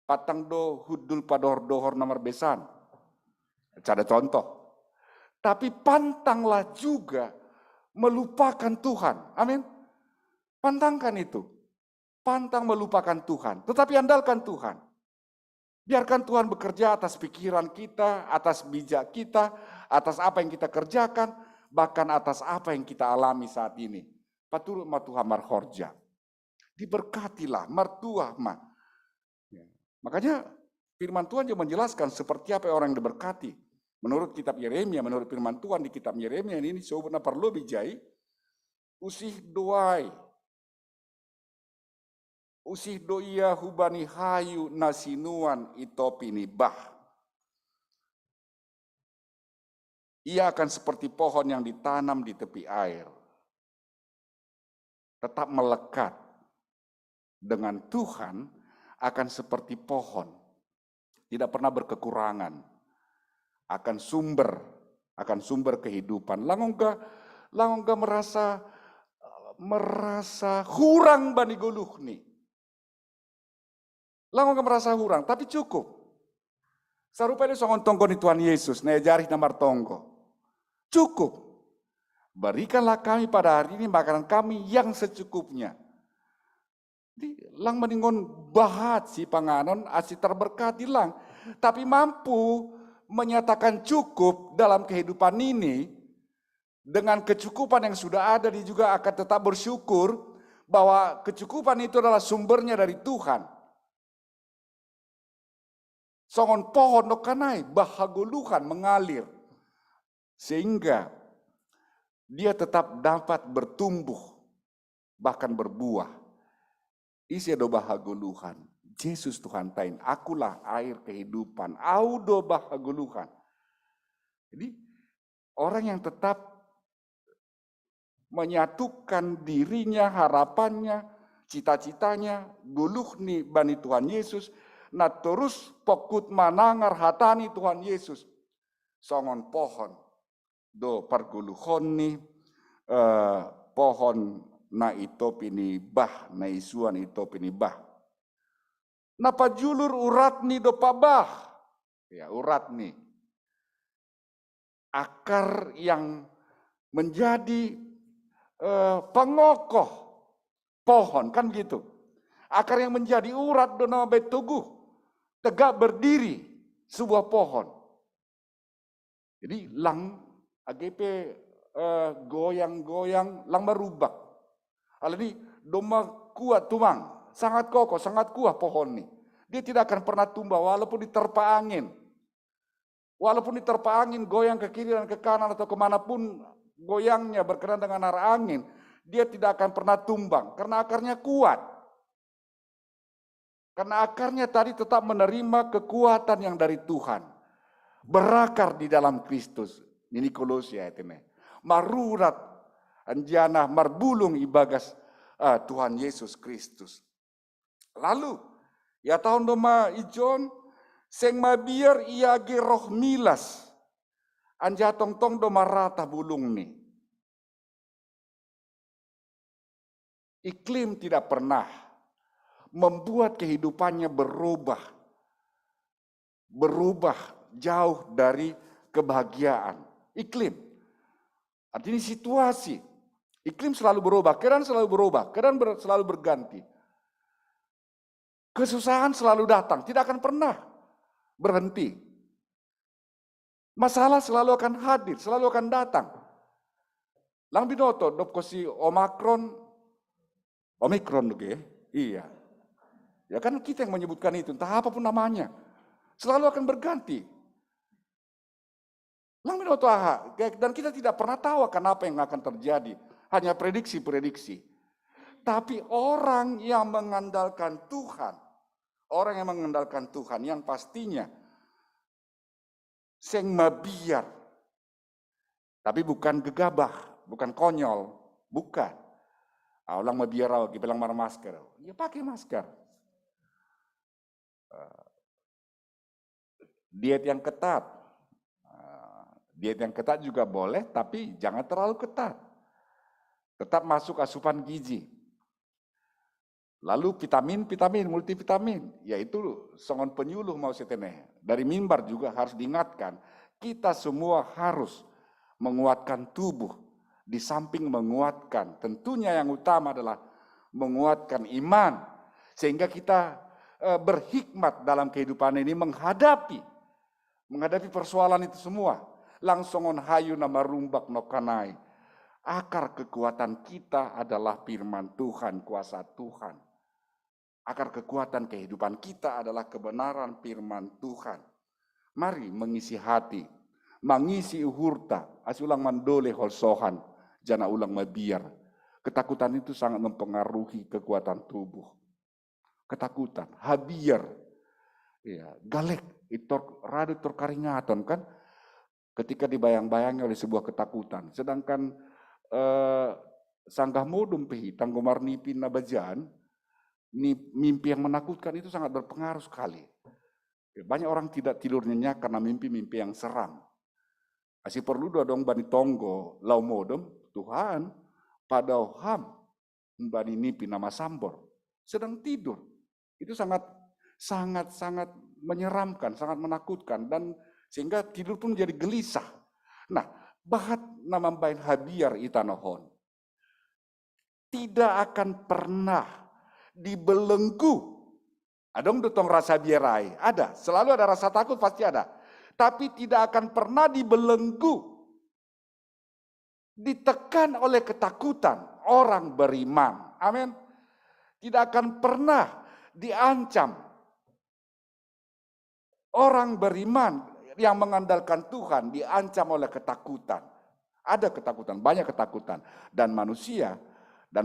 Patang do hudul pador dohor nomor besan. Ada contoh. Tapi pantanglah juga melupakan Tuhan. Amin. Pantangkan itu. Pantang melupakan Tuhan. Tetapi andalkan Tuhan. Biarkan Tuhan bekerja atas pikiran kita, atas bijak kita, atas apa yang kita kerjakan, bahkan atas apa yang kita alami saat ini. Paturut ma Tuhan marhorja. Diberkatilah martuah ma. Makanya firman Tuhan juga menjelaskan seperti apa orang yang diberkati. Menurut kitab Yeremia, menurut firman Tuhan di kitab Yeremia ini sebenarnya perlu bijai. Usih doai. Usih doia hubani hayu nasinuan itopini bah. Ia akan seperti pohon yang ditanam di tepi air. Tetap melekat dengan Tuhan akan seperti pohon. Tidak pernah berkekurangan. Akan sumber kehidupan. Langongga merasa hurang bani goluh nih. Langongga merasa hurang, tapi cukup. Sarupanya songon tonggo ni Tuhan Yesus, na jarih namar tonggo. Cukup. Berikanlah kami pada hari ini makanan kami yang secukupnya. Lang meningon bahat si panganon asih terberkati lang. Tapi mampu menyatakan cukup dalam kehidupan ini, dengan kecukupan yang sudah ada, dia juga akan tetap bersyukur bahwa kecukupan itu adalah sumbernya dari Tuhan. Songon pohon nokanai bahaguluhan mengalir, sehingga dia tetap dapat bertumbuh, bahkan berbuah. Isi do bahaguluhan. Yesus Tuhan tain, akulah air kehidupan, audo bahaguluhan. Jadi orang yang tetap menyatukan dirinya, harapannya, cita-citanya, guluh nih bani Tuhan Yesus, nah terus pokut manangar hatani Tuhan Yesus. Songon pohon, do parguluhon nih, pohon na itopini bah, na isuan itopini bah. Napa julur urat nih do pabah, ya urat nih, akar yang menjadi pengokoh pohon kan gitu, akar yang menjadi urat do nama betuguh, tegak berdiri sebuah pohon. Jadi lang AGP goyang-goyang lang merubah, alani doma kuat tumang. Sangat kokoh, sangat kuat pohon nih. Dia tidak akan pernah tumbah walaupun diterpa angin. Walaupun diterpa angin, goyang ke kiri dan ke kanan atau kemanapun goyangnya berkenaan dengan arah angin, dia tidak akan pernah tumbang karena akarnya kuat. Karena akarnya tadi tetap menerima kekuatan yang dari Tuhan. Berakar di dalam Kristus. Ini Kolose ayat ini. Marurat anjana marbulung ibagas Tuhan Yesus Kristus. Lalu, ya tahun doma ijon, seng mabiar ia ge roh milas, Anja tong-tong do marata bulung nih. Iklim tidak pernah membuat kehidupannya berubah jauh dari kebahagiaan. Iklim, artinya situasi. Iklim selalu berubah, keadaan selalu berubah, keadaan selalu berganti. Kesusahan selalu datang, tidak akan pernah berhenti. Masalah selalu akan hadir, selalu akan datang. Lang binoto, dop kosi Omikron oke? Iya. Ya kan kita yang menyebutkan itu, entah apapun namanya. Selalu akan berganti. Lang binoto aha, dan kita tidak pernah tahu akan apa yang akan terjadi. Hanya prediksi-prediksi. Tapi orang yang mengandalkan Tuhan, yang pastinya seng mabiar, tapi bukan gegabah, bukan konyol, bukan. Ulang mabiar, bilang marah masker, ya pakai masker. Diet yang ketat, juga boleh, tapi jangan terlalu ketat. Tetap masuk asupan gizi. Lalu vitamin, multivitamin, yaitu songon penyuluh mau seteneh. Dari mimbar juga harus diingatkan, kita semua harus menguatkan tubuh, di samping menguatkan, tentunya yang utama adalah menguatkan iman, sehingga kita berhikmat dalam kehidupan ini menghadapi persoalan itu semua. Langsungon hayu nama rumbak nokanai. Akar kekuatan kita adalah firman Tuhan, kuasa Tuhan. Akar kekuatan kehidupan kita adalah kebenaran firman Tuhan. Mari mengisi hati, mengisi uhurta, asulang mandole holsohan, jana ulang mabiar. Ketakutan itu sangat mempengaruhi kekuatan tubuh. Ketakutan, habiar, ya, galek, itor radu terkaringaton kan, ketika dibayang-bayangi oleh sebuah ketakutan. Sedangkan sanggah modum pehi tanggomar nipin nabajan, mimpi yang menakutkan itu sangat berpengaruh sekali. Banyak orang tidak tidur nyenyak karena mimpi-mimpi yang seram. Masih perlu dong bani tonggo lau modem Tuhan pada ham bani nipi nama sambor sedang tidur. Itu sangat menyeramkan, sangat menakutkan, dan sehingga tidur pun jadi gelisah. Nah, bahat nama bain habiar itanohon tidak akan pernah dibelenggu. Adong dotong rasa biarai, ada, selalu ada rasa takut, pasti ada. Tapi tidak akan pernah dibelenggu, ditekan oleh ketakutan orang beriman. Amin. Tidak akan pernah diancam. Orang beriman yang mengandalkan Tuhan diancam oleh ketakutan. Ada ketakutan, banyak ketakutan. Dan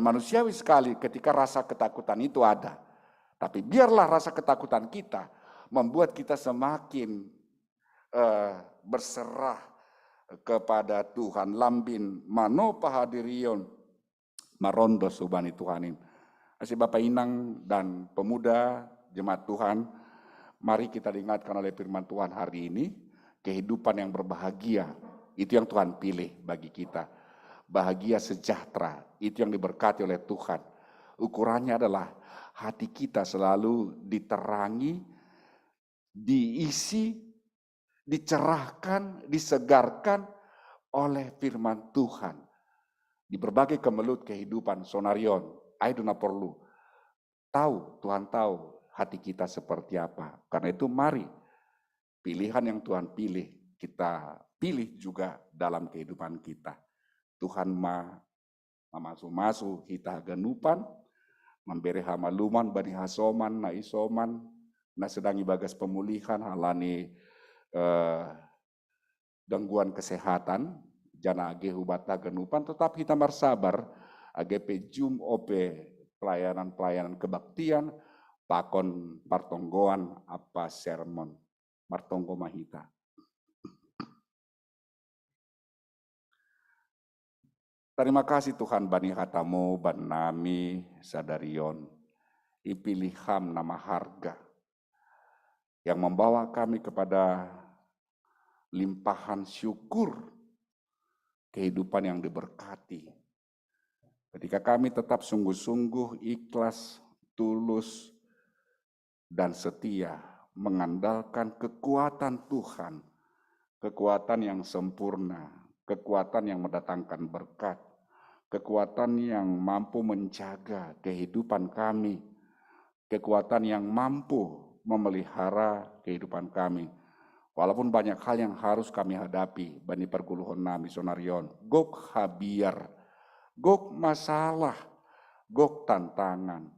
manusiawi sekali ketika rasa ketakutan itu ada. Tapi biarlah rasa ketakutan kita membuat kita semakin berserah kepada Tuhan. Lambin mano pahadirion marondo subani Tuhanin. Asih Bapak Inang dan pemuda jemaat Tuhan, mari kita diingatkan oleh firman Tuhan hari ini, kehidupan yang berbahagia, itu yang Tuhan pilih bagi kita. Bahagia sejahtera, itu yang diberkati oleh Tuhan. Ukurannya adalah hati kita selalu diterangi, diisi, dicerahkan, disegarkan oleh firman Tuhan. Di berbagai kemelut kehidupan sonarion, aiduna perlu tahu, Tuhan tahu hati kita seperti apa. Karena itu mari pilihan yang Tuhan pilih, kita pilih juga dalam kehidupan kita. Tuhan masu kita ganupan, memberi hamaluman bani hasoman, na isoman, na sedangi bagas pemulihan, halani gangguan kesehatan, jana age hubata ganupan, tetap kita bersabar, AGP jum ope pelayanan kebaktian, pakon partonggoan apa sermon, martonggo mahita. Terima kasih Tuhan bani hatamu, ban nami, sadarion, ipiliham nama harga, yang membawa kami kepada limpahan syukur, kehidupan yang diberkati. Ketika kami tetap sungguh-sungguh ikhlas, tulus, dan setia mengandalkan kekuatan Tuhan, kekuatan yang sempurna, kekuatan yang mendatangkan berkat, kekuatan yang mampu menjaga kehidupan kami, kekuatan yang mampu memelihara kehidupan kami. Walaupun banyak hal yang harus kami hadapi, bani perguluhon nami sonarion, gok habiar, gok masalah, gok tantangan.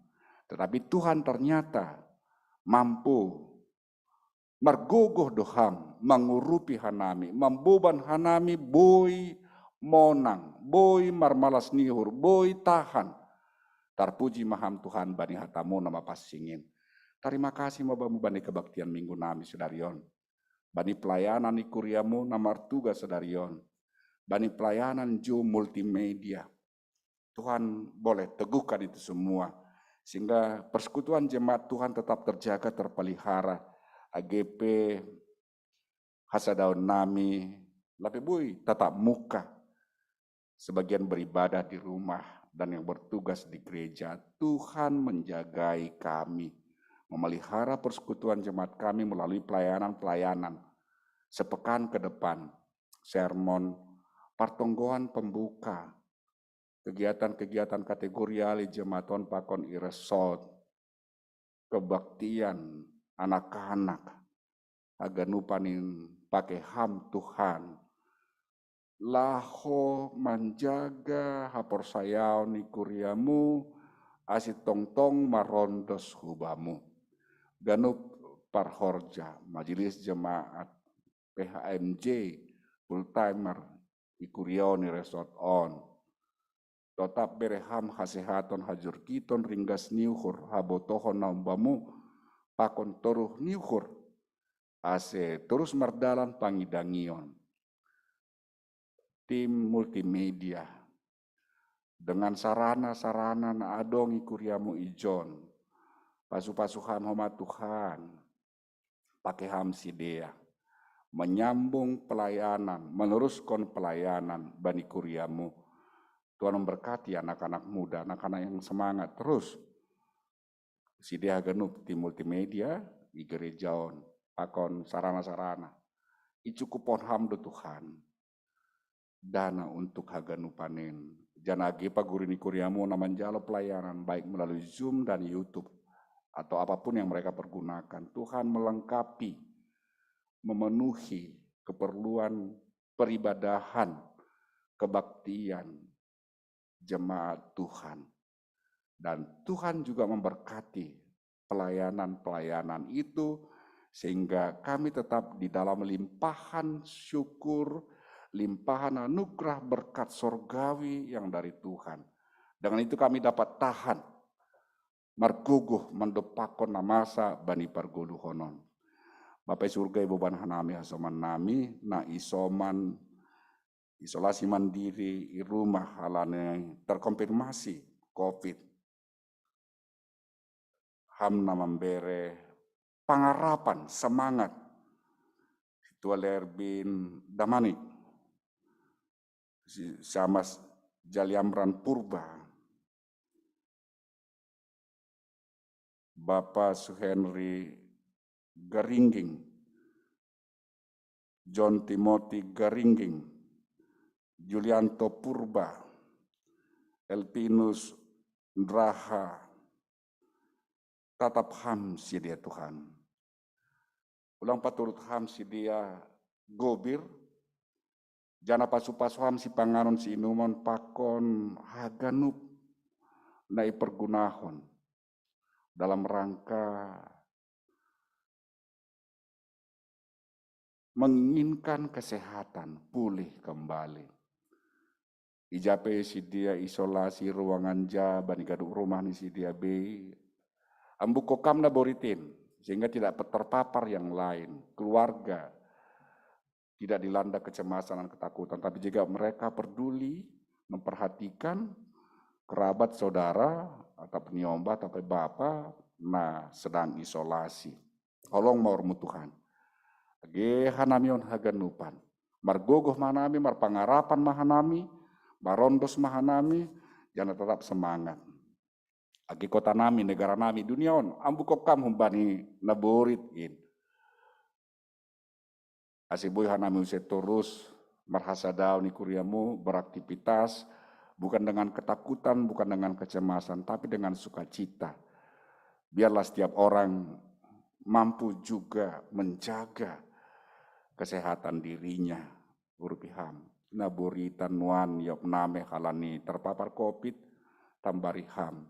Tetapi Tuhan ternyata mampu mergogoh doham, mengurupi hanami, membeban hanami boy monang, boy marmalas nihur, boy tahan. Terpuji maham Tuhan bani hatamu nama pasingin. Terima kasih mabamu bani kebaktian minggu nami sedarion. Bani pelayanan ikuriamu namar tugas sedarion. Bani pelayanan jo multimedia. Tuhan boleh teguhkan itu semua. Sehingga persekutuan jemaat Tuhan tetap terjaga, terpelihara. AGP, hasadaun nami, lapibui tatap muka. Sebagian beribadah di rumah dan yang bertugas di gereja. Tuhan menjagai kami. Memelihara persekutuan jemaat kami melalui pelayanan-pelayanan. Sepekan ke depan, sermon, pertonggoan pembuka, kegiatan-kegiatan kategorial jematon pakon iresot, kebaktian anak-anak, aganupanin pakai ham Tuhan, laho menjaga hapor sayau ni kuriamu, asit tong-tong marondos hubamu. Ganup parhorja, majelis jemaat, PHMJ, full timer, ikurioni resort on. Tetap bereham hasehaton hajur kiton ringgas niuhur, habotohon nambamu, pakon toruh niuhur, ase terus mardalan pangidangion. Tim multimedia, dengan sarana-sarana na adong ikuriamu ijon, pasu-pasuhan homa Tuhan, pakai ham sidea, menyambung pelayanan, meneruskan pelayanan bani kuriamu. Tuhan memberkati anak-anak muda, anak-anak yang semangat terus. Sidea genup di multimedia, di gerejaon, pakon sarana-sarana. Icukupon hamdo Tuhan. Dana untuk haganupanin. Janagi pagurini kuriamu naman jalo pelayanan, baik melalui Zoom dan YouTube. Atau apapun yang mereka pergunakan, Tuhan melengkapi, memenuhi keperluan peribadahan, kebaktian jemaat Tuhan. Dan Tuhan juga memberkati pelayanan-pelayanan itu, sehingga kami tetap di dalam limpahan syukur, limpahan anugerah berkat sorgawi yang dari Tuhan. Dengan itu kami dapat tahan, merguguh mendepakon namasa bani parguluhonon. Bapak surga ibu ban hanami hasoman nami na isoman isolasi mandiri di rumah halane terkonfirmasi COVID. Hamna membere pangarapan semangat Tua Lerbin Damani sama Jaliamran Purba, Bapak Suhenry Garingging, John Timothy Garingging, Julianto Purba, Elpinus Ndraha, tatap ham si dia Tuhan. Ulang paturut ham si dia gobir, jana pasu-pasu ham si panganon si inuman pakon haganup nai pergunahon dalam rangka menginginkan kesehatan pulih kembali. Ijape si dia isolasi ruangan bani gaduk rumah ni si dia be. Ambu kokam na boritin sehingga tidak terpapar yang lain. Keluarga tidak dilanda kecemasan dan ketakutan, tapi juga mereka peduli memperhatikan kerabat saudara atau penyomba atau bapak nah sedang isolasi. Tolong maurmu Tuhan. Age hanamion haganupan. Margogoh mahanami, marpangarapan mahanami, marondos mahanami, jangan tetap semangat. Agi kota nami, negara nami, duniaon, ambu kokam humbani naborit in. Asiboy hanami usai terus marhasadau ni kuriamu beraktivitas, bukan dengan ketakutan, bukan dengan kecemasan, tapi dengan sukacita. Biarlah setiap orang mampu juga menjaga kesehatan dirinya. Urpiham, naburitan nuan yop name halani terpapar COVID, tambariham.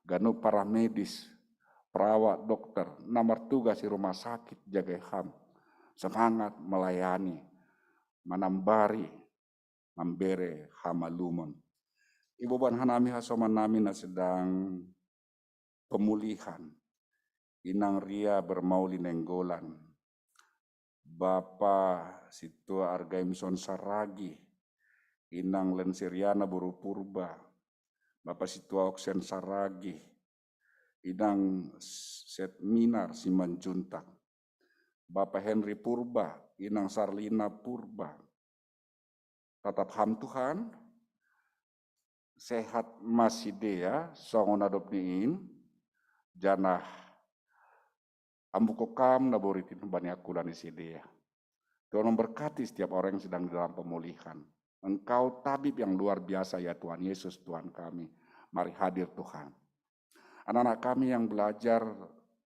Ganu para medis, perawat, dokter, nomor tugas di rumah sakit jaga ham. Semangat melayani, manambari, membere hamalumon. Ibu ban hanami hasoman nami na sedang pemulihan. Inang ria bermauli nenggolan. Bapa situa argaimson saragi. Inang lensiriana buru purba. Bapa situa oksen saragi. Inang setminar simanjuntak. Bapa Henry Purba, Inang Sarlina Purba. Tetap ham Tuhan, sehat masih dia, songon adop niin, janah ambu kokam naboritin banyak kulan isi dia. Tuhan memberkati setiap orang yang sedang dalam pemulihan. Engkau tabib yang luar biasa ya Tuhan Yesus Tuhan kami. Mari hadir Tuhan. Anak-anak kami yang belajar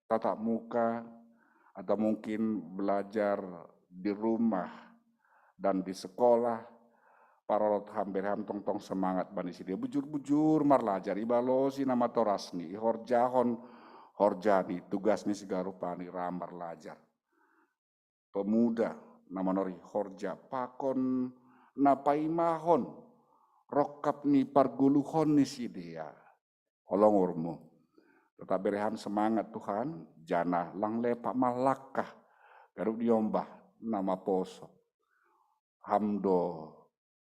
tatap muka, atau mungkin belajar di rumah dan di sekolah, para lot hampir tong semangat banisi dia bujur-bujur marlajar ibalosi nama torasni horjahon horjani tugasni sigarupani ramar lajar pemuda nama nori horja pakon napaimahon rokap ni parguluhon ni si dia olongurmu. Tetap bereham semangat Tuhan, janah lang lepak malakah, garuk diombah nama poso. Hamdo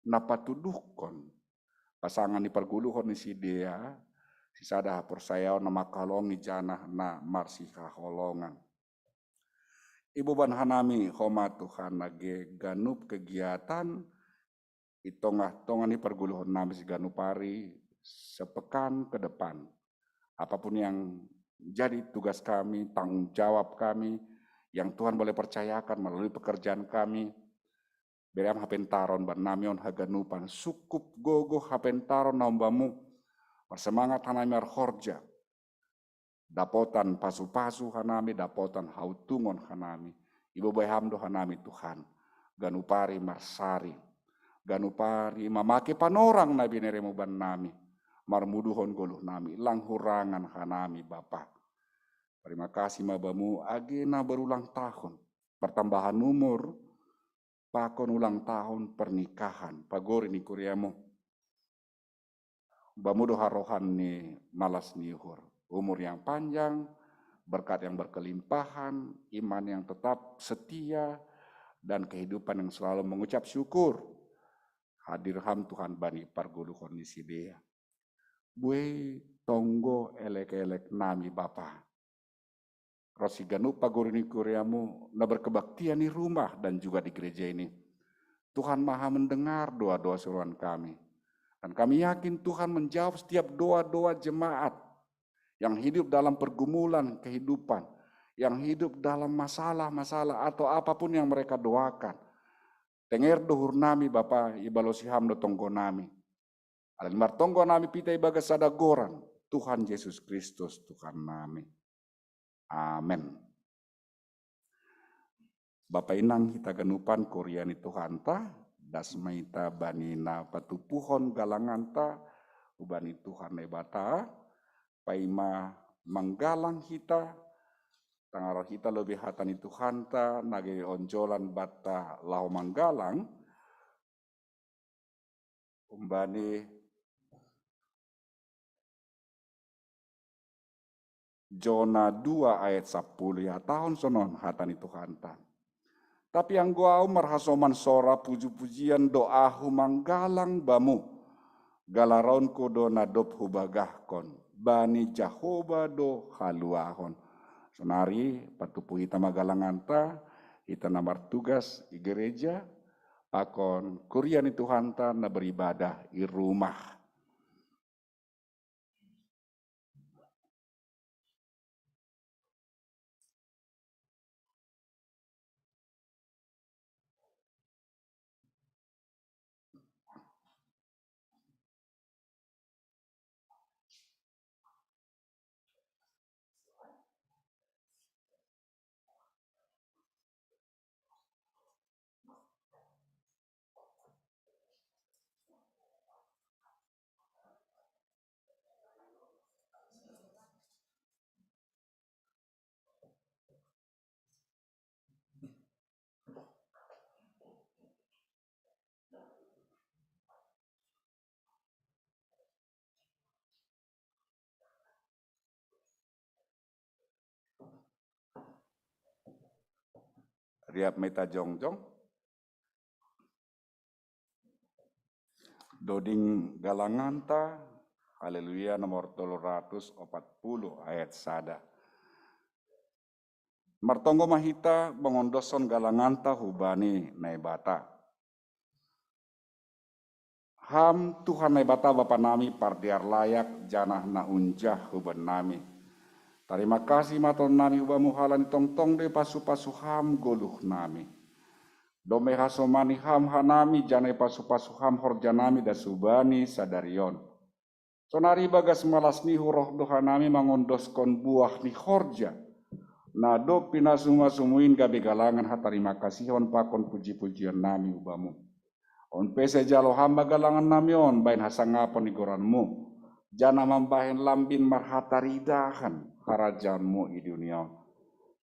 napatuduhkon, pasangan di perguluhon si dia, si sada persayao nama kalongi janah na marsika holongan. Ibu ban hanami homa Tuhan nage ganup kegiatan, itongah-tongan di perguluhon nami si ganupari sepekan ke depan. Apapun yang jadi tugas kami, tanggung jawab kami, yang Tuhan boleh percayakan melalui pekerjaan kami, beriam hapentaron ban namion haganupan, sukup gogo hapentaron nambamu, bersemangat hanami arhorja, dapotan pasu-pasu hanami, dapotan hautungon hanami, ibu bayhamdo hanami Tuhan, ganupari marsari, ganupari mamake panorang nabi neremu ban nami, marmuduhon goluh nami, langhurangan hanami Bapa. Terima kasih mabamu, agena berulang tahun, pertambahan umur, pakon ulang tahun pernikahan, pagori ni kuriamu. Bamudo harohan ni malas nihur, umur yang panjang, berkat yang berkelimpahan, iman yang tetap setia, dan kehidupan yang selalu mengucap syukur. Hadir ham Tuhan bani pargulu kondisi dia. Bue tonggo elek-elek nami Bapa. Rosi ganup pagorini kuriamu na berkebaktian di rumah dan juga di gereja ini. Tuhan maha mendengar doa-doa seruan kami. Dan kami yakin Tuhan menjawab setiap doa-doa jemaat yang hidup dalam pergumulan kehidupan, yang hidup dalam masalah-masalah atau apapun yang mereka doakan. Tenger dohur nami Bapa ibalosi hamdo tonggo nami. Alimar tonggo nami pita ibaga sadagoran Tuhan Yesus Kristus Tuhan nami. Amin. Bapa inang kita ganupan Koreani Tuhan ta, dasmaita banina patupuhon galanganta, ubani Tuhan nebata, paima manggalang kita, tangarah kita lebih hatani Tuhan ta, nage onjolan bata lau manggalang, umbani Jona 2 ayat 10 ya tahun sonon hatani Tuhan ta. Tapi yang gua marhasoman sora puji-pujian doahu manggalang bamu. Galaraun kodo nadop hubagahkon. Bani Jahoba do haluahon. Sonari patupuhi tama galanganta. Ita namar tugas di gereja, pakon kurian itu hanta na beribadah di rumah. Riap meta jongjong, doding galanganta, haleluya nomor 340 ayat sada. Martonggo mahita mengondoson galanganta hubani naibata. Ham Tuhan naibata Bapa nami pardiar layak janah na unjah huban nami. Terima kasih maton nami hubamu halan tong-tong de pasu-pasu ham goluh nami. Dome hasomani ham hanami janai pasu-pasu ham horjanami da subani sadarion. Sonari bagas malas nihu roh doha nami mangondoskon buah ni horja. Na do pinasuma sumuin gabe galangan hatarima kasihon pakon puji-pujian nami hubamu. On pese jalo hamba galangan nami on bain hasangapon igoranmu. Jana mambahin lambin marhataridahan karajaanmu di dunia.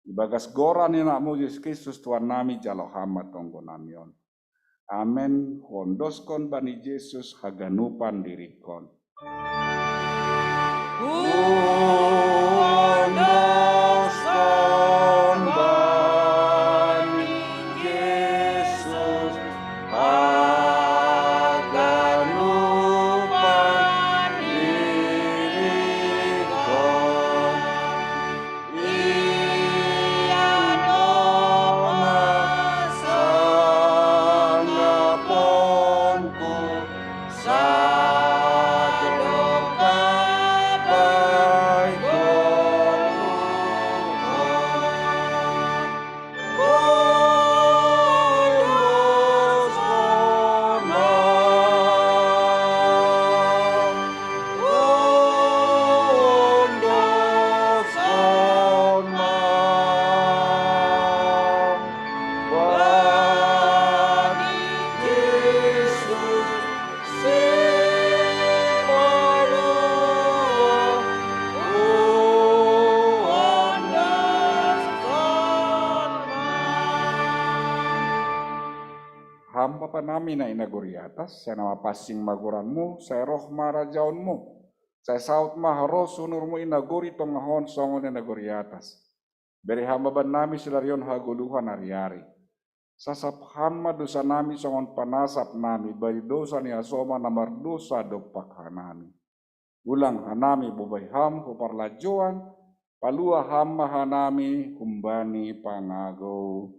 Ibagas goran inakmu Yesus Kristus Tuhan nami jalo hamba tonggo namion. Amen. Hondoskon bani Yesus haganupan dirikon. Hondoskon bani Yesus haganupan dirikon. Ia doma sangaponku sadoka hamba panami na inaguri atas, saya nama pasing maguranmu, saya roh marajaunmu, saya saut maharo sunurmu inaguri tongahon songon inaguri atas. Beri hamba banami silarion haguluhan hari-hari. Sasap hamba dosa nami songon panasap nami, bari dosa ni asoma namar dosa dopak hanami. Ulang hanami bubai ham huparlajuan, palua hamba hanami kumbani pangago.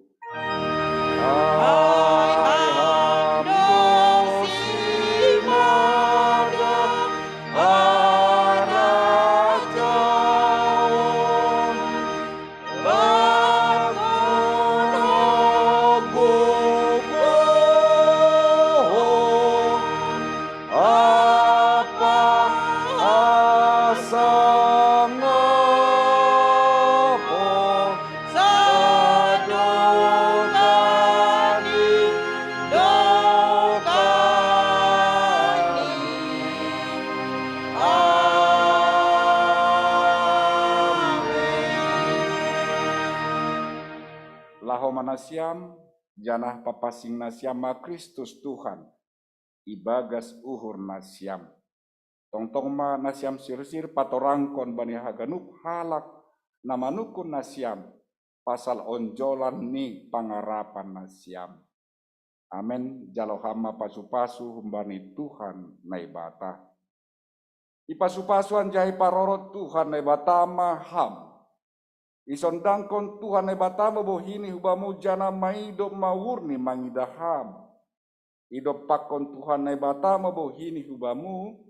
Manasiam, janah papasing nasiam ma Kristus Tuhan, ibagas uhur nasiam. Tong-tong ma nasiam sir-sir patorangkon bani haganup halak namanukun nasiam, pasal onjolan ni pangarapan nasiam. Amen. Jalo hama pasu-pasu humbani Tuhan naibata. Ipasu-pasuan jahi parorot Tuhan naibata maham. Isondangkon Tuhan ebatama bohini hubamu jana maido mawurni mangidaham. Idop pakon Tuhan ebatama bohini hubamu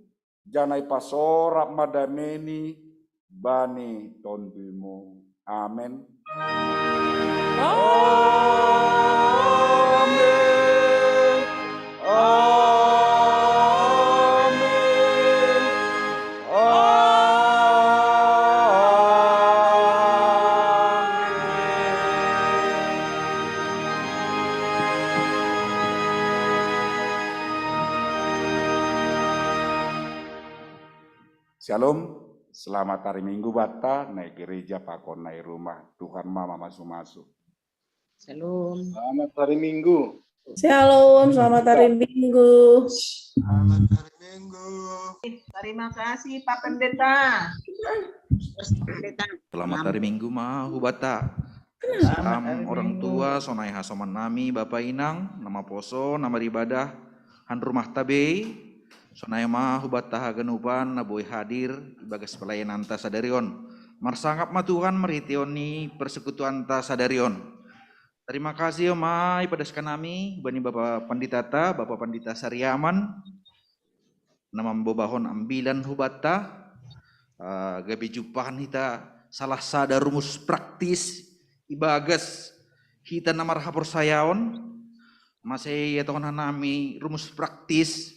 janai pasorak madameni bani tondumu. Amen. Amen. Amen. Shalom, selamat hari Minggu bata, naik gereja pakon naik rumah, Tuhan mama masuk-masuk. Shalom. Selamat hari Minggu. Shalom, selamat hari Minggu. Selamat hari Minggu. Terima kasih Pak Pendeta. Selamat hari Minggu ma hubata. Salam orang tua sonai hasoman nami Bapak Inang, nama poso, nama ibadah han rumah tabe. Sonai ma hubata hagenupan naboy hadir bagas pelayanan ta sadarion. Marsangap ma Tuhan meritioni persekutuan ta sadarion. Terima kasih ma ipadaskan nami bani Bapak Panditata, Bapak Pandita Sariaman. Nama mbobahon ambilan hubata. Gabi jupahan hita salah sada rumus praktis ibagas hita namar hapor sayaon masih ya tohon nami rumus praktis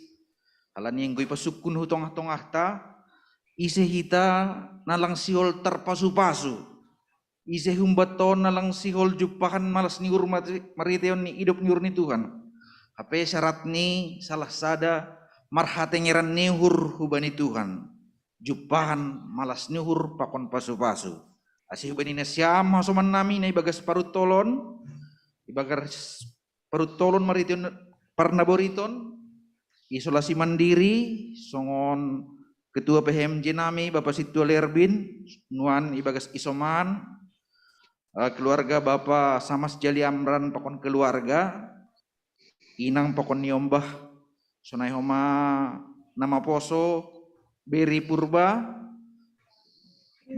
alan yang gue pasukun hutong-tongah ta ise hita nalang sihol terpasu-pasu ise humbaton nalang sihol jupahan malas niur mariteon ni hidup niur ni Tuhan hape syarat ni salah sada marhatengeran nihur hubani Tuhan jupahan malas nyuhur pakon pasu-pasu. Asih benina siama soman nami na ibagas parut tolon marition parnaboriton isolasi mandiri songon ketua PHMJ nami Bapak Situ Lerbin nuan ibagas isoman keluarga Bapak Samas Jali Amran pakon keluarga inang pakon niombah sonai homa nama poso Beri Purba,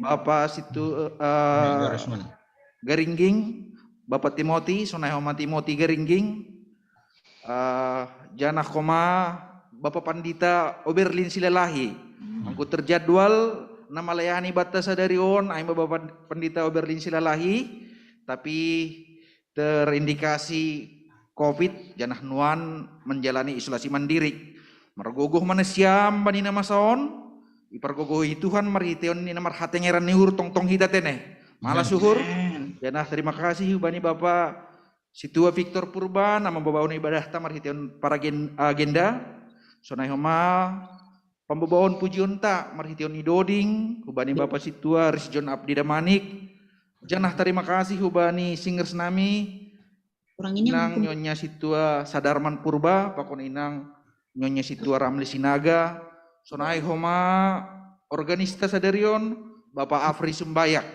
Bapak Situ Garingging, Bapak Timoti, Sonai Homa Timoti Garingging, Janah Koma, Bapak Pandita Oberlin Silalahi, angku terjadwal nama layani batas sadarion, aing Bapak Pandita Oberlin Silalahi, tapi terindikasi COVID, Janah Nuan menjalani isolasi mandiri. Margogoh manasiam bani nama saon ipargogoh Tuhan mariteon ni namar hatengeran niur tong hita teneh malah syukur janah terima kasih bani Bapak Situa Victor Purba nama babaon ibadah tamar hiteon para agenda sonai homa pembabaon pujion ta marhiteon idoding hubani Bapak Situa Risjon Abdi Damanik janah terima kasih hubani singers nami inang nyonya Situa Sadarman Purba pakon inang Nyonya Situa Ramli Sinaga, sonai homa organista sadarion, Bapak Afri Sumbayak.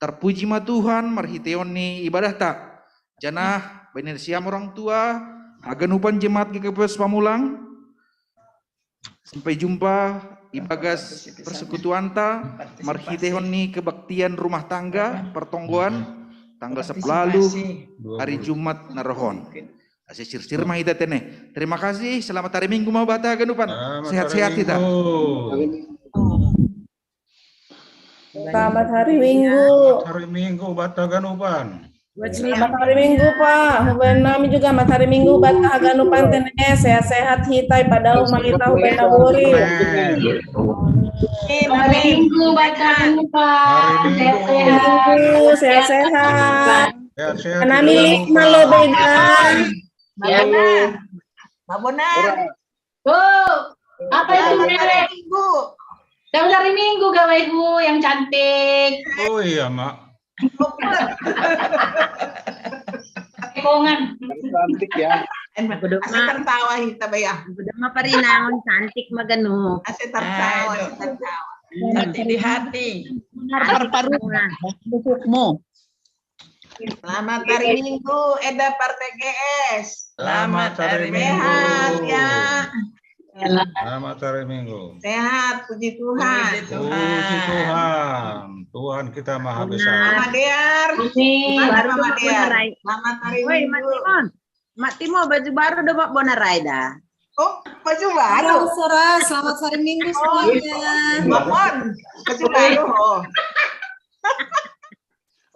Terpuji ma Tuhan, marhiteon ni ibadah tak. Janah bener siam orang tua, aganupan jemaat GKPS Pamulang. Sampai jumpa ibagas persekutuan ta, marhiteon ni kebaktian rumah tangga, pertongguan, tanggal 10 hari Jumat narohon. Asih sir mah hita teneh. Terima kasih. Selamat hari Minggu mau bata ganupan. Sehat-sehat kita. Selamat hari Minggu. Selamat hari Minggu bata ganupan. Selamat hari Minggu Pak. Huban nami juga selamat hari Minggu bata ganupan teneh sehat-sehat hitai pada rumah kita huban naburi. Hari Minggu bata ganupan. Sehat-sehat. Sehat-sehat. Nami lima lo beda. Mabonan. Bu, apa itu merek? Minggu. Selamat hari Minggu gaweku yang cantik. Oh iya mak. Kongan. Cantik ya. Asih tertawa hita bayah. Udah mah parinaon cantik magano. Asih tertawa. Hati di hati. Paru-paru. Busukmu. Selamat hari Minggu, Eda Partai GS. Selamat hari Minggu. Sehat ya. Selamat hari Minggu. Sehat, puji Tuhan. Puji Tuhan. Tuhan Tuhan kita Maha Besar. Mama Dear. Ini Gimana baru Mama dapat Dear? bonarai. Selamat hari Woi, Mak Minggu. Timon. Mak Timo baju baru dapat bonarai dah. Oh, baju baru. Selamat hari Minggu Oh, semuanya. Mamon, baju baru. Oh.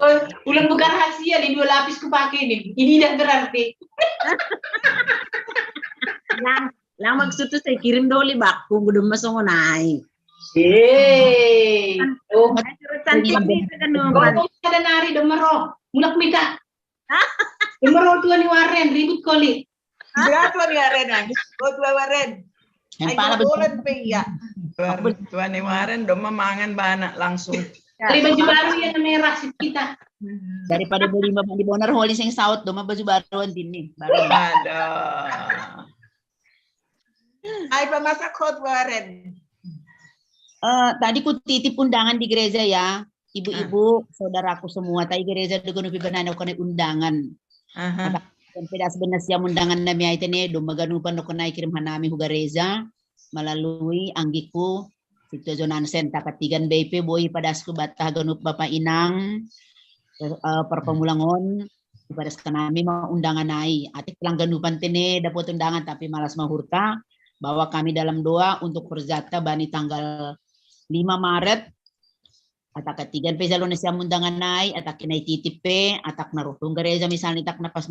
Oh, ulang bukan rahasia nih, 2 lapis kupakai nih. Ini tidak berarti. Lang maksud tuh saya kirim doli bakku udah masuk naik. Oh, Cantik nih kau ada nari demero. Mulak minta. Demero tuan ni waren ribut koli. Ya tuan ya Ren. Oh tuan Waren. Ay bulan pa iya. Tuan Iwaren do mamangan banak langsung. Beli baju baru yang merah sip kita. Daripada beli di bonar holy sing saut doma baju baruan ini. Baru. Aduh. Ay pamasak ko Waren. Tadi ku titip undangan di gereja ya. Ibu-ibu, saudaraku semua. Tadi gereja dengan pibanan ko na undangan. Dan pedas benas yang undangan nami ay tene do maganupan ko na ikirim hanami hu gereja melalui anggiku Sito Jonansen takatigan BP boy padasku batah ganup Bapak Inang perpemulangon ibadas kanami mau undangan nai atik lang ganupan tene dapat undangan tapi malas mahurta bahwa kami dalam doa untuk perjata bani tanggal 5 Maret atak ketigan pe jalon siya undangan nai atak kinay titipe atak narutung gereja misalnya tak napas